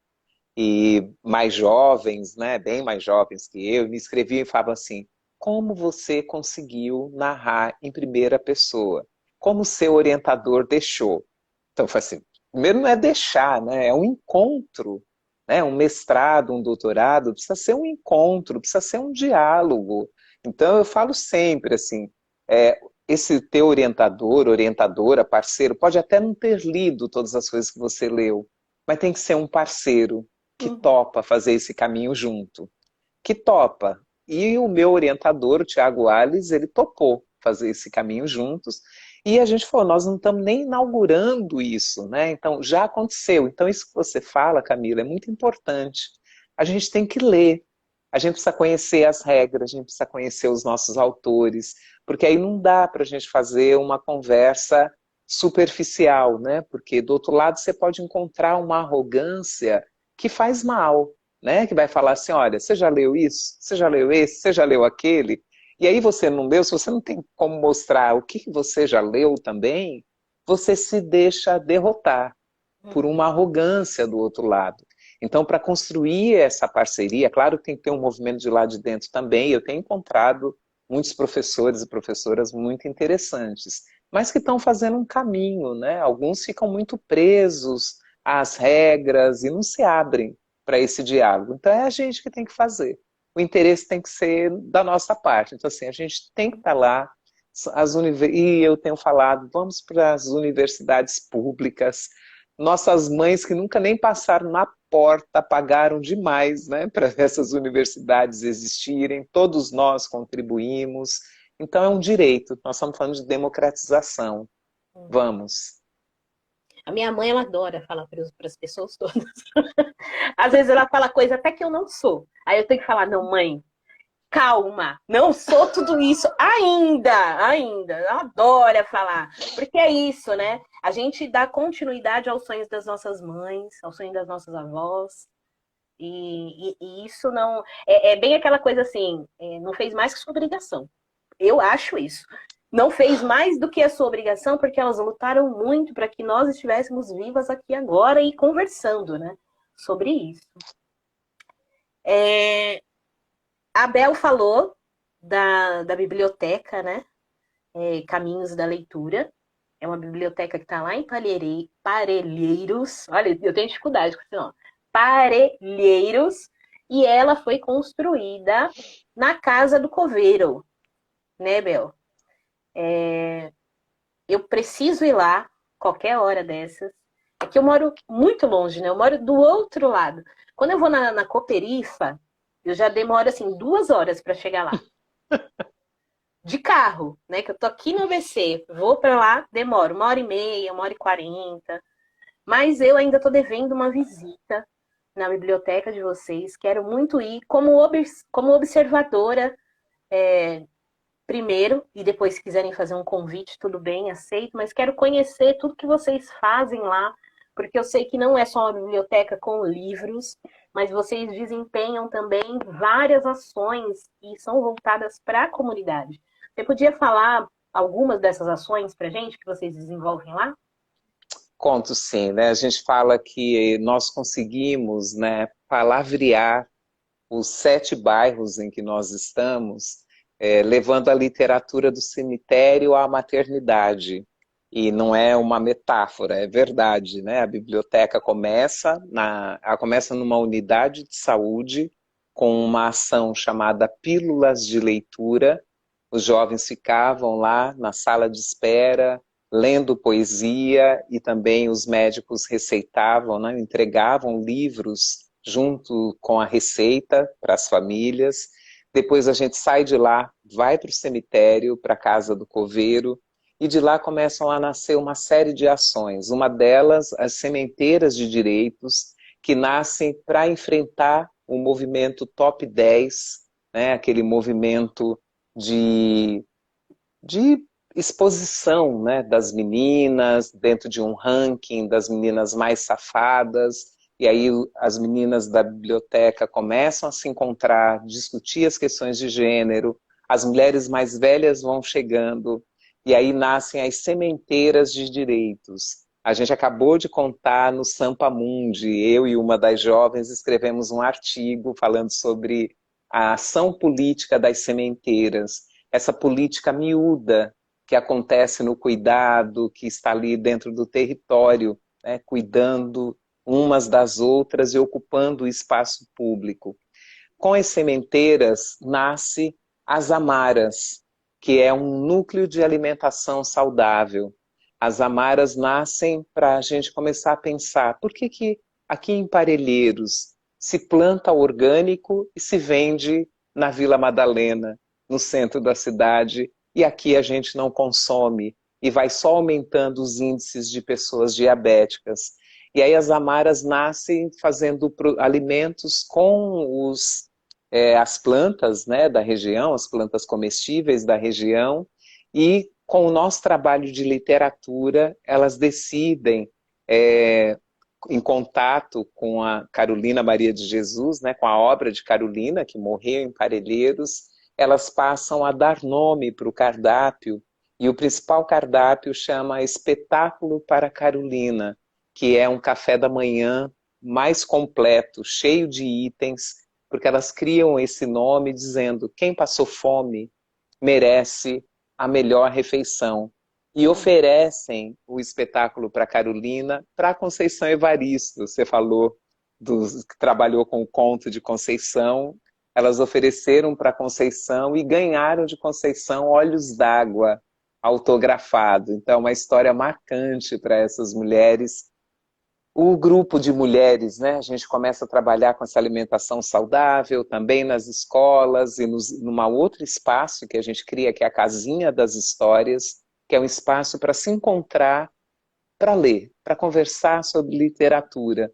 E mais jovens, né? Bem mais jovens que eu, me escreviam e falavam assim: como você conseguiu narrar em primeira pessoa? Como seu orientador deixou? Então, eu falei assim: primeiro não é deixar, né? É um encontro. Né? Um mestrado, um doutorado, precisa ser um encontro, precisa ser um diálogo. Então eu falo sempre assim, esse teu orientador, orientadora, parceiro, pode até não ter lido todas as coisas que você leu, mas tem que ser um parceiro que topa fazer esse caminho junto, que topa. E o meu orientador, o Tiago Alves, ele topou fazer esse caminho juntos, e a gente falou, nós não estamos nem inaugurando isso, né? Então já aconteceu. Então isso que você fala, Camila, é muito importante. A gente tem que ler, a gente precisa conhecer as regras, a gente precisa conhecer os nossos autores, porque aí não dá para a gente fazer uma conversa superficial, né? Porque do outro lado você pode encontrar uma arrogância que faz mal, né? Que vai falar assim, olha, você já leu isso? Você já leu esse? Você já leu aquele? E aí você não leu, se você não tem como mostrar o que você já leu também, você se deixa derrotar por uma arrogância do outro lado. Então, para construir essa parceria, claro que tem que ter um movimento de lá de dentro também. Eu tenho encontrado muitos professores e professoras muito interessantes, mas que estão fazendo um caminho, né? Alguns ficam muito presos às regras e não se abrem para esse diálogo. Então, é a gente que tem que fazer. O interesse tem que ser da nossa parte. Então, assim, a gente tem que estar lá. E eu tenho falado, vamos para as universidades públicas. Nossas mães que nunca nem passaram na porta pagaram demais, né, para essas universidades existirem. Todos nós contribuímos. Então é um direito. Nós estamos falando de democratização. Vamos. A minha mãe, ela adora falar para as pessoas todas. Às vezes ela fala coisa até que eu não sou. Aí eu tenho que falar, não, mãe, calma, não sou tudo isso ainda. Ela adora falar, porque é isso, né? A gente dá continuidade aos sonhos das nossas mães, aos sonhos das nossas avós, e isso não... É bem aquela coisa assim, não fez mais que sua obrigação. Eu acho isso. Não fez mais do que a sua obrigação, porque elas lutaram muito para que nós estivéssemos vivas aqui agora e conversando, né, sobre isso. A Bel falou da biblioteca, né? Caminhos da Leitura. É uma biblioteca que está lá em Parelheiros. Olha, eu tenho dificuldade com esse nome. Parelheiros. E ela foi construída na Casa do Coveiro. Né, Bel? Eu preciso ir lá, qualquer hora dessas. É que eu moro muito longe, né? Eu moro do outro lado. Quando eu vou na Cooperifa, eu já demoro, assim, 2 horas para chegar lá. De carro, né? Que eu tô aqui no ABC, vou para lá, demoro 1h30, 1h40. Mas eu ainda tô devendo uma visita na biblioteca de vocês. Quero muito ir como observadora, primeiro, e depois se quiserem fazer um convite, tudo bem, aceito. Mas quero conhecer tudo que vocês fazem lá, porque eu sei que não é só uma biblioteca com livros, mas vocês desempenham também várias ações que são voltadas para a comunidade. Você podia falar algumas dessas ações para a gente que vocês desenvolvem lá? Conto sim, né? A gente fala que nós conseguimos, né, palavrear os 7 bairros em que nós estamos, levando a literatura do cemitério à maternidade. E não é uma metáfora, é verdade, né? A biblioteca começa numa unidade de saúde com uma ação chamada Pílulas de Leitura. Os jovens ficavam lá na sala de espera, lendo poesia, e também os médicos receitavam, né? Entregavam livros junto com a receita para as famílias. Depois a gente sai de lá, vai para o cemitério, para a Casa do Coveiro, e de lá começam a nascer uma série de ações. Uma delas, as sementeiras de direitos, que nascem para enfrentar o movimento Top 10, né? Aquele movimento de exposição, né, das meninas dentro de um ranking das meninas mais safadas, e aí as meninas da biblioteca começam a se encontrar, discutir as questões de gênero, as mulheres mais velhas vão chegando, e aí nascem as sementeiras de direitos. A gente acabou de contar no Sampa Mundi, eu e uma das jovens escrevemos um artigo falando sobre a ação política das sementeiras, essa política miúda que acontece no cuidado, que está ali dentro do território, né, cuidando umas das outras e ocupando o espaço público. Com as sementeiras nasce as amaras, que é um núcleo de alimentação saudável. As amaras nascem para a gente começar a pensar, por que aqui em Parelheiros se planta orgânico e se vende na Vila Madalena, no centro da cidade, e aqui a gente não consome, e vai só aumentando os índices de pessoas diabéticas. E aí as amaras nascem fazendo alimentos com os as plantas, né, da região, as plantas comestíveis da região, e com o nosso trabalho de literatura, elas decidem, em contato com a Carolina Maria de Jesus, né, com a obra de Carolina, que morreu em Parelheiros, elas passam a dar nome para o cardápio, e o principal cardápio chama Espetáculo para Carolina, que é um café da manhã mais completo, cheio de itens, porque elas criam esse nome dizendo quem passou fome merece a melhor refeição. E oferecem o espetáculo para Carolina, para Conceição Evaristo. Você falou que trabalhou com o conto de Conceição. Elas ofereceram para Conceição e ganharam de Conceição Olhos d'Água, autografado. Então, uma história marcante para essas mulheres. O grupo de mulheres, né? A gente começa a trabalhar com essa alimentação saudável também nas escolas e numa outro espaço que a gente cria, que é a Casinha das Histórias, que é um espaço para se encontrar, para ler, para conversar sobre literatura.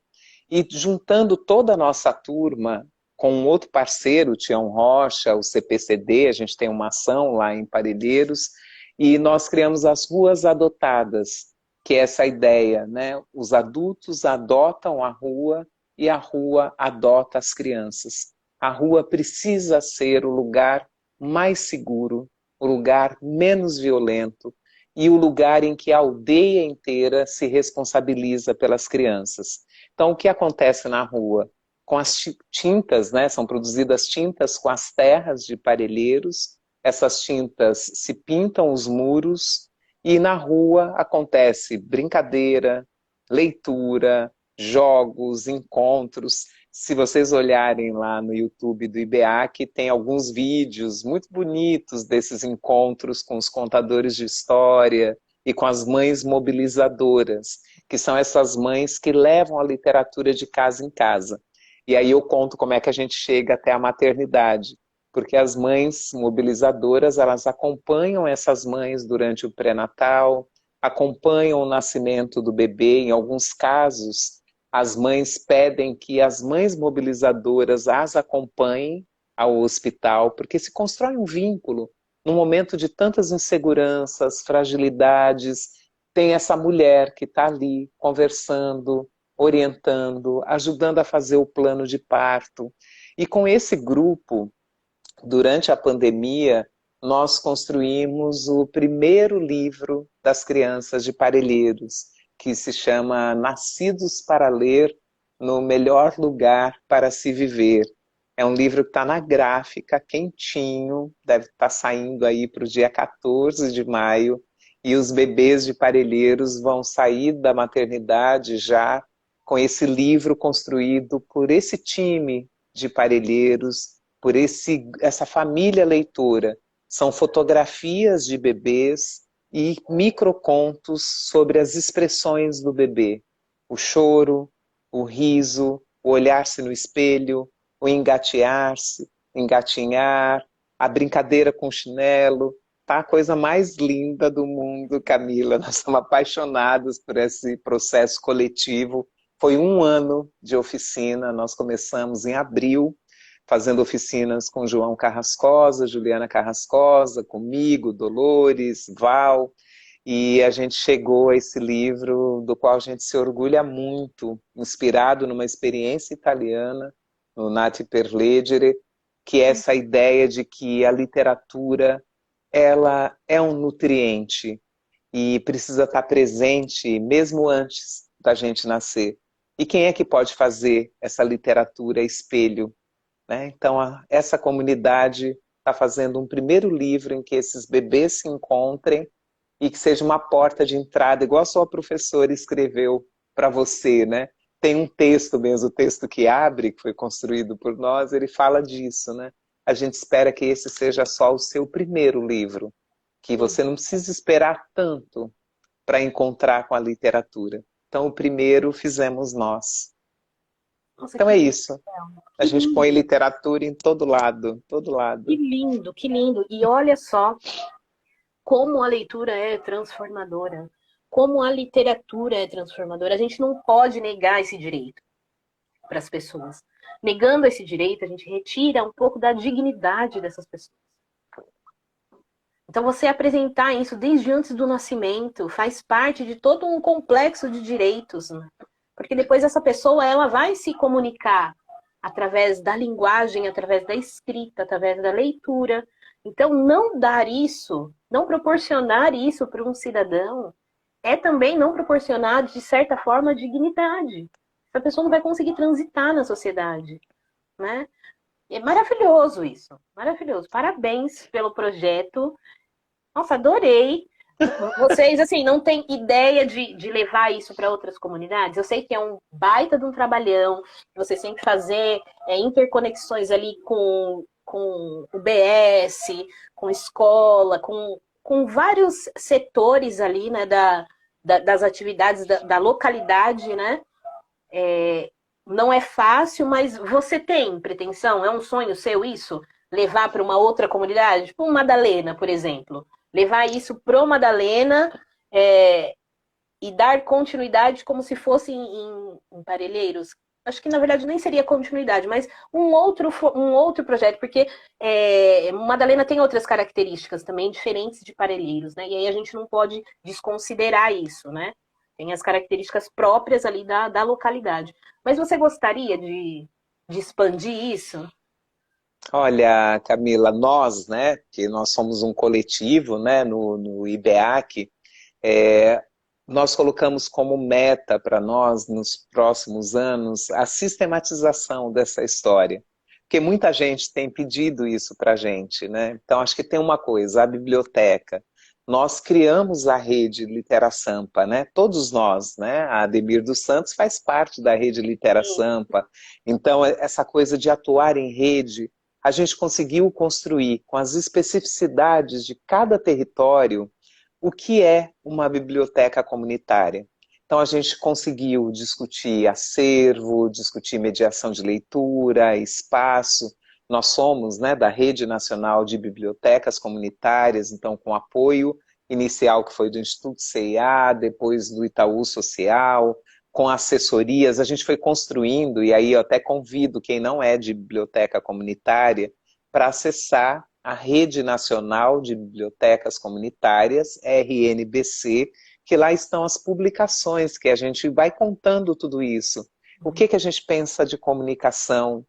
E juntando toda a nossa turma com um outro parceiro, o Tião Rocha, o CPCD, a gente tem uma ação lá em Parelheiros, e nós criamos as Ruas Adotadas, que é essa ideia, né? Os adultos adotam a rua e a rua adota as crianças. A rua precisa ser o lugar mais seguro, o lugar menos violento e o lugar em que a aldeia inteira se responsabiliza pelas crianças. Então, o que acontece na rua? Com as tintas, né? São produzidas tintas com as terras de Parelheiros, essas tintas se pintam os muros, e na rua acontece brincadeira, leitura, jogos, encontros. Se vocês olharem lá no YouTube do IBEAC, tem alguns vídeos muito bonitos desses encontros com os contadores de história e com as mães mobilizadoras, que são essas mães que levam a literatura de casa em casa. E aí eu conto como é que a gente chega até a maternidade, porque as mães mobilizadoras, elas acompanham essas mães durante o pré-natal, acompanham o nascimento do bebê. Em alguns casos, as mães pedem que as mães mobilizadoras as acompanhem ao hospital, porque se constrói um vínculo num momento de tantas inseguranças, fragilidades. Tem essa mulher que está ali conversando, orientando, ajudando a fazer o plano de parto. E com esse grupo, durante a pandemia, nós construímos o primeiro livro das crianças de Parelheiros, que se chama Nascidos para Ler, no Melhor Lugar para se Viver. É um livro que está na gráfica, quentinho, deve estar saindo aí para o dia 14 de maio, e os bebês de Parelheiros vão sair da maternidade já com esse livro construído por esse time de Parelheiros, por essa família leitora. São fotografias de bebês e microcontos sobre as expressões do bebê. O choro, o riso, o olhar-se no espelho, o engatear-se, engatinhar, a brincadeira com o chinelo. Tá a coisa mais linda do mundo, Camila. Nós estamos apaixonados por esse processo coletivo. Foi 1 ano de oficina, nós começamos em abril, fazendo oficinas com João Carrascosa, Juliana Carrascosa, comigo, Dolores, Val, e a gente chegou a esse livro do qual a gente se orgulha muito, inspirado numa experiência italiana, no Nati per Leggere, que é essa ideia de que a literatura, ela é um nutriente e precisa estar presente mesmo antes da gente nascer. E quem é que pode fazer essa literatura espelho? Né? Então, essa comunidade está fazendo um primeiro livro em que esses bebês se encontrem e que seja uma porta de entrada, igual a sua professora escreveu para você, né? Tem um texto mesmo, o texto que abre, que foi construído por nós, ele fala disso, né? A gente espera que esse seja só o seu primeiro livro, que você não precisa esperar tanto para encontrar com a literatura. Então, o primeiro fizemos nós. Nossa, Então que é isso. A gente lindo. põe literatura em todo lado, todo lado. Que lindo, que lindo. E olha só como a leitura é transformadora, como a literatura é transformadora. A gente não pode negar esse direito para as pessoas. negando esse direito, a gente retira um pouco da dignidade dessas pessoas. Então, você apresentar isso desde antes do nascimento faz parte de todo um complexo de direitos, né? Porque depois essa pessoa ela vai se comunicar através da linguagem, através da escrita, através da leitura. Então, não dar isso, não proporcionar isso para um cidadão é também não proporcionar, de certa forma, dignidade. Essa pessoa não vai conseguir transitar na sociedade, né? É maravilhoso isso, maravilhoso. Parabéns pelo projeto. Nossa, adorei. Vocês, assim, não têm ideia de levar isso para outras comunidades? Eu sei que é um baita de um trabalhão, vocês têm que fazer interconexões ali com o BS, com escola, com vários setores ali, né, das atividades da localidade, né? Não é fácil, mas você tem pretensão? É um sonho seu isso? Levar para uma outra comunidade? Tipo uma Madalena, por exemplo. Levar isso pro Madalena e dar continuidade como se fosse em Parelheiros. Acho que, na verdade, nem seria continuidade, mas um outro projeto, porque Madalena tem outras características também diferentes de Parelheiros, né? E aí a gente não pode desconsiderar isso, né? Tem as características próprias ali da localidade. Mas você gostaria de expandir isso? Olha, Camila, nós, né, que nós somos um coletivo, né, no IBEAC, nós colocamos como meta para nós, nos próximos anos, a sistematização dessa história. Porque muita gente tem pedido isso para a gente, né? Então, acho que tem uma coisa, a biblioteca. Nós criamos a rede Litera Sampa, né? Todos nós, né? A Ademir dos Santos faz parte da rede Litera Sampa. Então, essa coisa de atuar em rede, a gente conseguiu construir com as especificidades de cada território o que é uma biblioteca comunitária. Então a gente conseguiu discutir acervo, discutir mediação de leitura, espaço. Nós somos, né, da Rede Nacional de Bibliotecas Comunitárias, então com apoio inicial que foi do Instituto CIA, depois do Itaú Social, com assessorias, a gente foi construindo, e aí eu até convido quem não é de biblioteca comunitária para acessar a Rede Nacional de Bibliotecas Comunitárias, RNBC, que lá estão as publicações, que a gente vai contando tudo isso. O que a gente pensa de comunicação,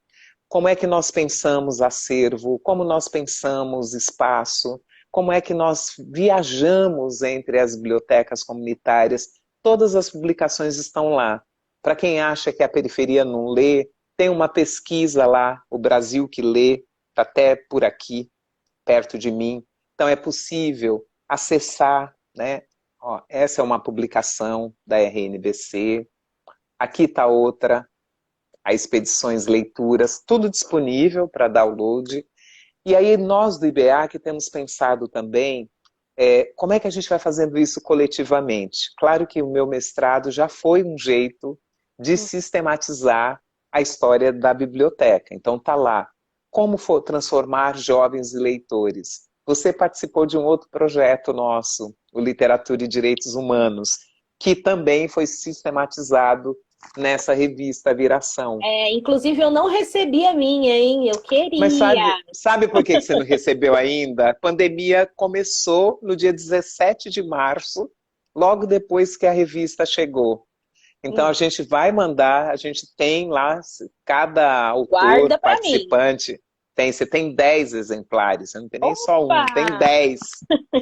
como é que nós pensamos acervo, como nós pensamos espaço, como é que nós viajamos entre as bibliotecas comunitárias. Todas as publicações estão lá. Para quem acha que a periferia não lê, tem uma pesquisa lá, o Brasil que lê, até por aqui, perto de mim. Então é possível acessar, né? Ó, essa é uma publicação da RNBC. Aqui está outra, a Expedições Leituras, tudo disponível para download. E aí nós do IBEAC temos pensado também como é que a gente vai fazendo isso coletivamente. Claro que o meu mestrado já foi um jeito de sistematizar a história da biblioteca. Então está lá. Como for transformar jovens leitores? Você participou de um outro projeto nosso, o Literatura e Direitos Humanos, que também foi sistematizado nessa revista Viração. Inclusive eu não recebi a minha, hein? Eu queria. Mas sabe por que você não recebeu ainda? A pandemia começou no dia 17 de março, logo depois que a revista chegou. Então a gente vai mandar, a gente tem lá, cada autor, participante, você tem 10 exemplares, você não tem nem só um, tem 10.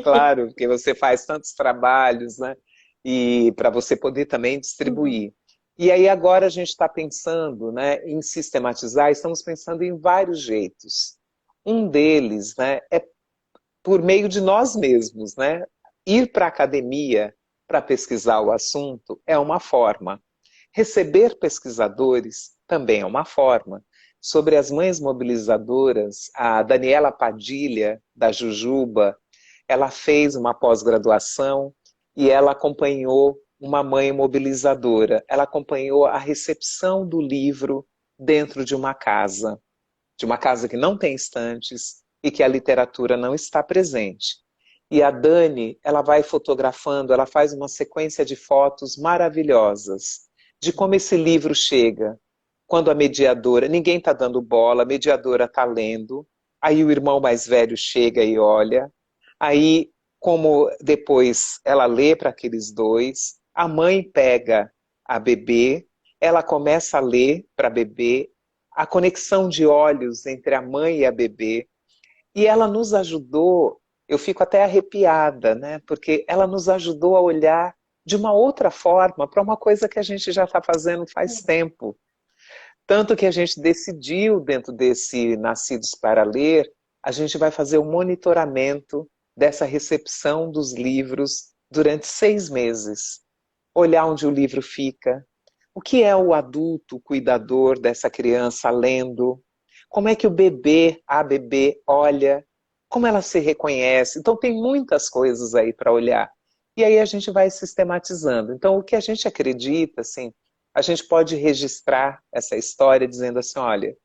Claro, porque você faz tantos trabalhos, né? E para você poder também distribuir. E aí agora a gente está pensando, né, em sistematizar, estamos pensando em vários jeitos. Um deles, né, é por meio de nós mesmos, né? Ir para a academia para pesquisar o assunto é uma forma. Receber pesquisadores também é uma forma. Sobre as mães mobilizadoras, a Daniela Padilha, da Jujuba, ela fez uma pós-graduação e ela acompanhou uma mãe mobilizadora. Ela acompanhou a recepção do livro dentro de uma casa que não tem estantes e que a literatura não está presente. E a Dani, ela vai fotografando, ela faz uma sequência de fotos maravilhosas de como esse livro chega quando a mediadora, ninguém está dando bola, a mediadora está lendo, aí o irmão mais velho chega e olha, aí como depois ela lê para aqueles dois, a mãe pega a bebê, ela começa a ler para a bebê, a conexão de olhos entre a mãe e a bebê, e ela nos ajudou, eu fico até arrepiada, né? Porque ela nos ajudou a olhar de uma outra forma para uma coisa que a gente já está fazendo faz tempo. Tanto que a gente decidiu, dentro desse Nascidos para Ler, a gente vai fazer o monitoramento dessa recepção dos livros durante 6 meses. Olhar onde o livro fica, o que é o adulto o cuidador dessa criança lendo, como é que o bebê, a bebê, olha, como ela se reconhece. Então tem muitas coisas aí para olhar. E aí a gente vai sistematizando. Então o que a gente acredita, assim, a gente pode registrar essa história dizendo assim, olha,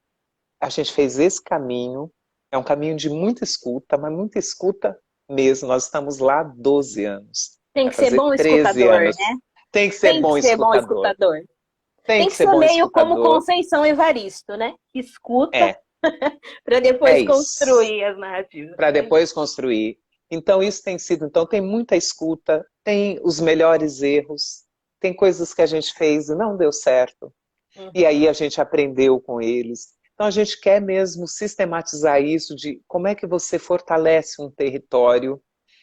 a gente fez esse caminho, é um caminho de muita escuta, mas muita escuta mesmo. Nós estamos lá há 12 anos. Tem Vai que ser fazer bom 13 escutador, anos. né? Tem que ser Tem que bom ser bom escutador. escutador. Tem Tem que que ser ser bom meio como escutador. Conceição Evaristo, né? Escuta É, para é depois isso. construir as narrativas. Para depois construir. Então isso tem sido, então tem muita escuta, tem os melhores erros, tem coisas que a gente fez e não deu certo. E aí a gente aprendeu com eles. Então a gente quer mesmo sistematizar isso de como é que você fortalece um território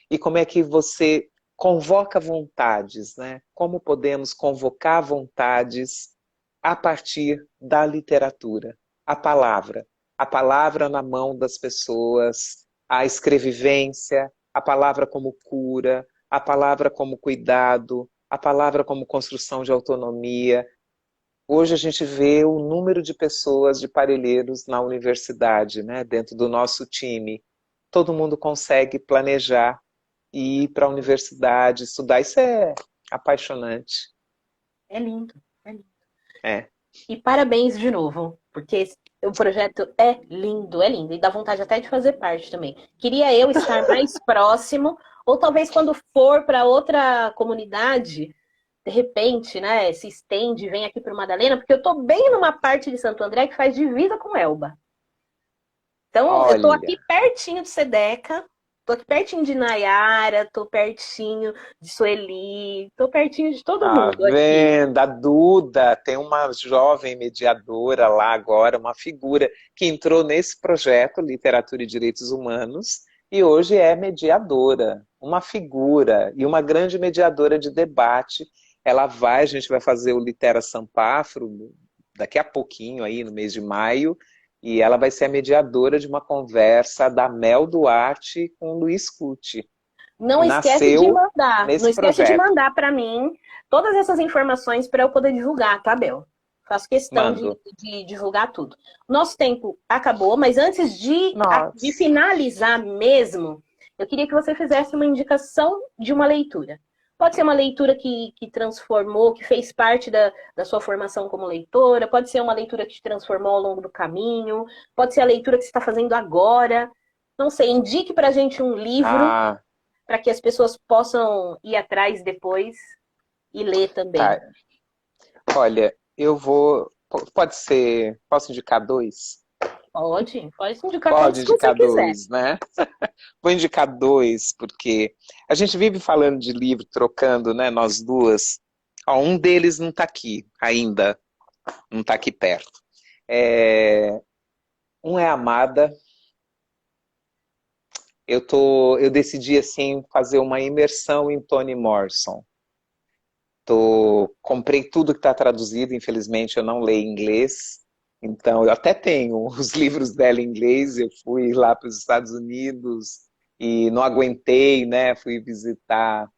e como é que você convoca vontades, né? Como podemos convocar vontades a partir da literatura, a palavra na mão das pessoas, a escrevivência, a palavra como cura, a palavra como cuidado, a palavra como construção de autonomia. Hoje a gente vê o número de pessoas, de parelheiros na universidade, né, dentro do nosso time. Todo mundo consegue planejar e ir para a universidade, estudar. Isso é apaixonante. É lindo, é lindo. É. E parabéns de novo, porque o projeto é lindo, e dá vontade até de fazer parte também. Queria eu estar mais próximo, ou talvez quando for para outra comunidade, de repente, né, se estende, vem aqui para o Madalena, porque eu estou bem numa parte de Santo André que faz divisa com Elba. Então, eu estou Olha, aqui pertinho de Sedeca, estou aqui pertinho de Nayara, estou pertinho de Sueli, estou pertinho de todo tá mundo aqui. vendo? A Duda tem uma jovem mediadora lá agora, uma figura que entrou nesse projeto Literatura e Direitos Humanos e hoje é mediadora, uma figura e uma grande mediadora de debate. Ela vai, a gente vai fazer o Litera Sampafro daqui a pouquinho aí no mês de maio e ela vai ser a mediadora de uma conversa da Mel Duarte com o Luiz Cuti, Não que esquece de nasceu mandar, não nesse esquece de projeto. mandar para mim todas essas informações para eu poder divulgar, tá, Bel? Faço questão Mando. de divulgar tudo. Nosso tempo acabou, mas antes de Nossa. finalizar mesmo, eu queria que você fizesse uma indicação de uma leitura. Pode ser uma leitura que transformou, que fez parte da sua formação como leitora, pode ser uma leitura que te transformou ao longo do caminho, pode ser a leitura que você está fazendo agora. Não sei, indique para a gente um livro Ah, para que as pessoas possam ir atrás depois e ler também. tá. Olha, eu vou. Pode ser. Posso indicar dois? Pode indicar Pode quantos você indicar quiser. dois, né? Vou indicar dois, porque a gente vive falando de livro, trocando, né? Nós duas. Ó, um deles não está aqui ainda, não está aqui perto. Um é Amada. Eu decidi assim fazer uma imersão em Toni Morrison. Comprei tudo que está traduzido, infelizmente eu não leio inglês, então eu até tenho os livros dela em inglês, eu fui lá para os Estados Unidos e não aguentei, né? Fui visitar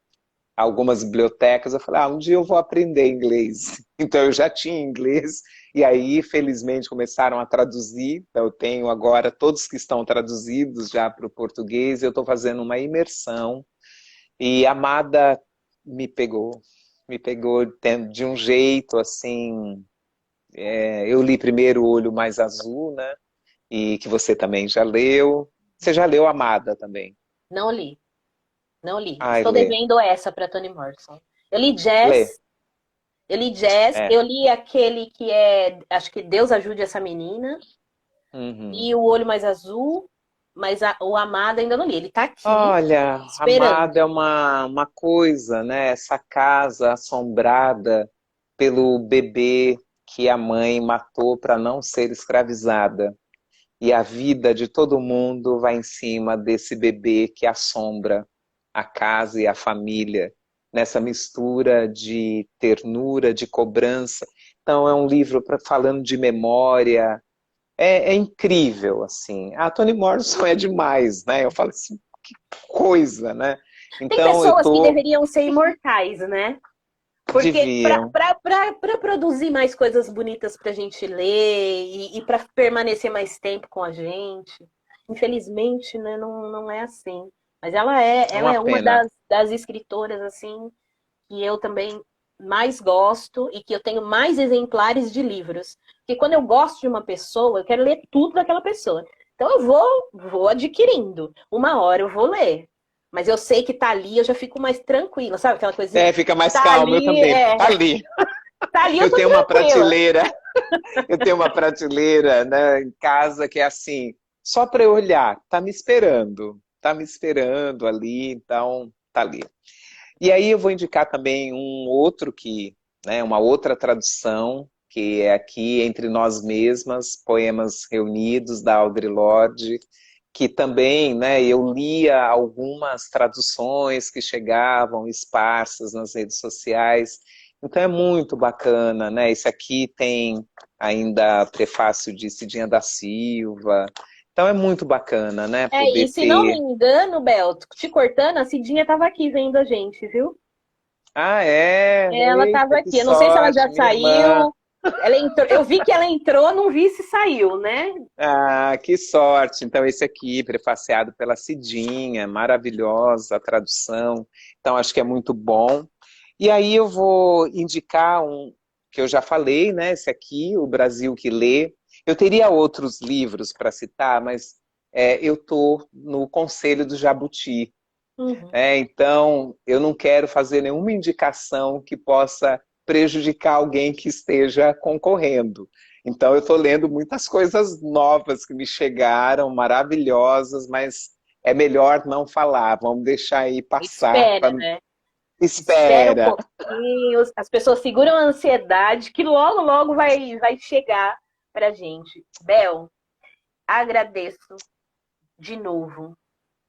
algumas bibliotecas, eu falei, um dia eu vou aprender inglês. Então eu já tinha inglês, e aí felizmente começaram a traduzir, então eu tenho agora todos que estão traduzidos já para o português, eu estou fazendo uma imersão, e Amada me pegou, de um jeito assim, eu li primeiro O Olho Mais Azul, né, e que você também já leu, você já leu Amada também? Não li, não li. Ai, Estou lê, devendo essa para Toni Morrison. Eu li lê. Jazz, Eu li Jazz, É. eu li aquele que é, acho que Deus Ajude Essa Menina, Uhum. e O Olho Mais Azul, mas o Amado ainda não li. Ele tá aqui Olha, Amada é esperando. uma coisa, né? Essa casa assombrada pelo bebê que a mãe matou para não ser escravizada. E a vida de todo mundo vai em cima desse bebê que assombra a casa e a família, nessa mistura de ternura, de cobrança. Então é um livro falando de memória, é incrível, assim. A Toni Morrison é demais, né? Eu falo assim, que coisa, né? Tem Então eu pessoas que tô, deveriam ser imortais, né? Porque deviam. para produzir mais coisas bonitas para a gente ler e para permanecer mais tempo com a gente, infelizmente, né, não é assim. Mas É ela uma é uma pena. das escritoras assim que eu também mais gosto e que eu tenho mais exemplares de livros. Porque quando eu gosto de uma pessoa, eu quero ler tudo daquela pessoa. Então vou adquirindo. Uma hora eu vou ler. Mas eu sei que tá ali, eu já fico mais tranquila, sabe? Aquela coisinha, É, fica mais tá calmo, eu ali, também. Tá ali. tá ali, eu Eu tô tenho uma tranquila. prateleira, eu tenho uma prateleira, né, em casa que é assim, só para eu olhar, tá me esperando ali, então tá ali. E aí eu vou indicar também um outro que, né, uma outra tradução, que é aqui Entre Nós Mesmas, Poemas Reunidos, da Audre Lorde, que também, né, eu lia algumas traduções que chegavam esparsas nas redes sociais, então é muito bacana, né? Esse aqui tem ainda prefácio de Cidinha da Silva, então é muito bacana, né, E poder se não me ter... engano, Bel, te cortando, a Cidinha tava aqui vendo a gente, viu? Ah, é? Ela tava Eita, que aqui. Eu não sei se ela já sorte, minha irmã. saiu. Ela entrou, eu vi que ela entrou, não vi se saiu, né? Ah, que sorte. Então, esse aqui, prefaciado pela Cidinha, maravilhosa a tradução. Então, acho que é muito bom. E aí eu vou indicar um que eu já falei, né? Esse aqui, O Brasil que Lê. Eu teria outros livros para citar, mas eu estou no Conselho do Jabuti. Uhum. Então, eu não quero fazer nenhuma indicação que possa prejudicar alguém que esteja concorrendo. Então, eu estou lendo muitas coisas novas que me chegaram, maravilhosas, mas é melhor não falar, vamos deixar aí passar. Espera, né? Espera um Espera. pouquinho, as pessoas seguram a ansiedade que logo, logo vai chegar pra gente. Bel, agradeço de novo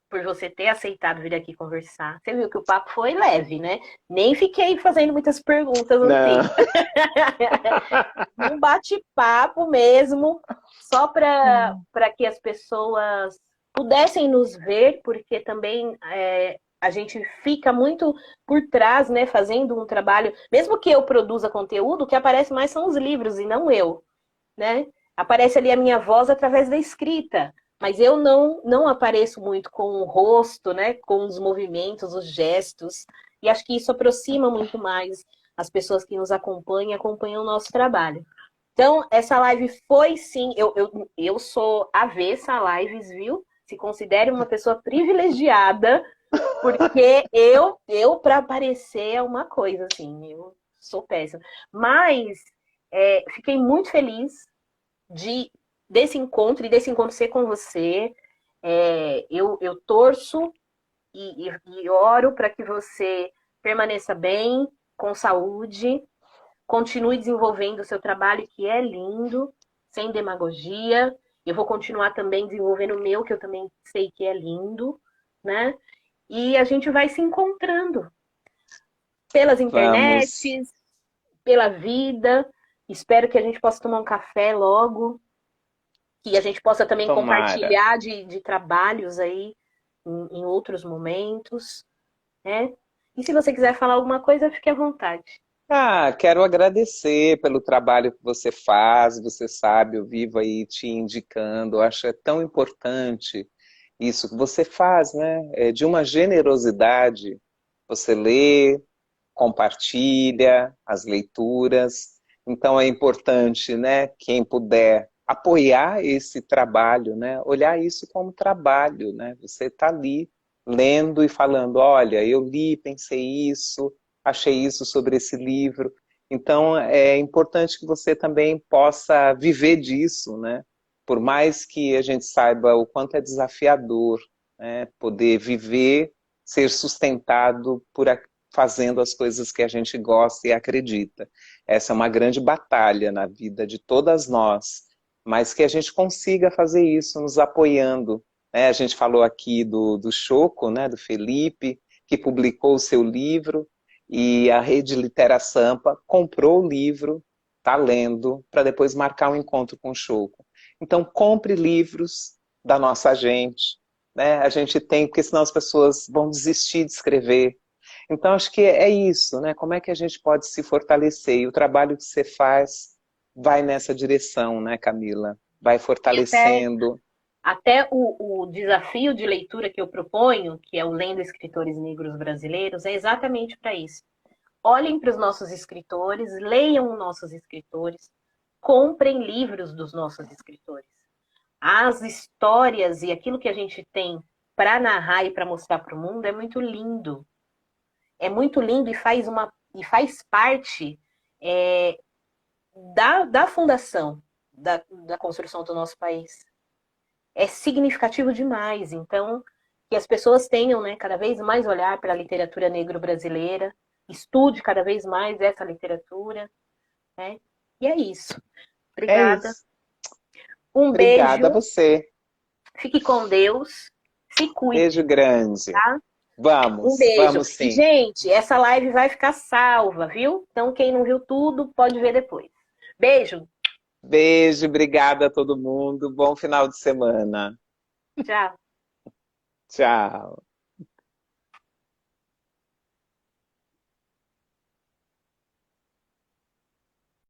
por você ter aceitado vir aqui conversar. Você viu que o papo foi leve, né? Nem fiquei fazendo muitas perguntas Não. assim. Um bate-papo mesmo, só para que as pessoas pudessem nos ver, porque também a gente fica muito por trás, né, fazendo um trabalho. Mesmo que eu produza conteúdo, o que aparece mais são os livros e não eu, né? Aparece ali a minha voz através da escrita, mas eu não apareço muito com o rosto, né, com os movimentos, os gestos, e acho que isso aproxima muito mais as pessoas que nos acompanham e acompanham o nosso trabalho. Então, essa live foi sim, eu sou avessa a lives, viu? Se considere uma pessoa privilegiada, porque eu para aparecer é uma coisa, assim, eu sou péssima. Mas fiquei muito feliz de desse encontro e desse encontro ser com você. Eu torço e oro para que você permaneça bem, com saúde, continue desenvolvendo o seu trabalho, que é lindo, sem demagogia. Eu vou continuar também desenvolvendo o meu, que eu também sei que é lindo, né? E a gente vai se encontrando pelas Vamos. internets, pela vida. Espero que a gente possa tomar um café logo, que a gente possa também Tomara. compartilhar de trabalhos aí em outros momentos, né? E se você quiser falar alguma coisa, fique à vontade. Ah, quero agradecer pelo trabalho que você faz, você sabe, eu vivo aí te indicando, eu acho tão importante isso que você faz, né? É de uma generosidade, você lê, compartilha as leituras, então é importante, né, quem puder apoiar esse trabalho, né, olhar isso como trabalho, né, você está ali lendo e falando, olha, eu li, pensei isso, achei isso sobre esse livro, Então, é importante que você também possa viver disso, né? Por mais que a gente saiba o quanto é desafiador, né? Poder viver, ser sustentado fazendo as coisas que a gente gosta e acredita. Essa é uma grande batalha na vida de todas nós, mas que a gente consiga fazer isso nos apoiando, né? A gente falou aqui do Choco, né? Do Felipe, que publicou o seu livro, e a Rede Litera Sampa comprou o livro, está lendo, para depois marcar um encontro com o Choco. Então, compre livros da nossa gente, né? A gente tem, porque senão as pessoas vão desistir de escrever. Então, acho que é isso, né? Como é que a gente pode se fortalecer? E o trabalho que você faz vai nessa direção, né, Camila? Vai E até, fortalecendo. até o desafio de leitura que eu proponho, que é o Lendo Escritores Negros Brasileiros, é exatamente para isso. Olhem para os nossos escritores, leiam os nossos escritores, comprem livros dos nossos escritores. As histórias e aquilo que a gente tem para narrar e para mostrar para o mundo é muito lindo. É muito lindo e faz parte é, da fundação da construção do nosso país. É significativo demais. Então, que as pessoas tenham, né, cada vez mais olhar para a literatura negro-brasileira, estude cada vez mais essa literatura, né? E é isso. É Obrigada. isso. Um Obrigada a beijo. você. Fique com Deus. Se cuide, Beijo grande. tá? Um Vamos, beijo. vamos E, sim. gente, essa live vai ficar salva, viu? Então, quem não viu tudo, pode ver depois. Beijo. Beijo, obrigada a todo mundo. Bom final de semana. Tchau. Tchau.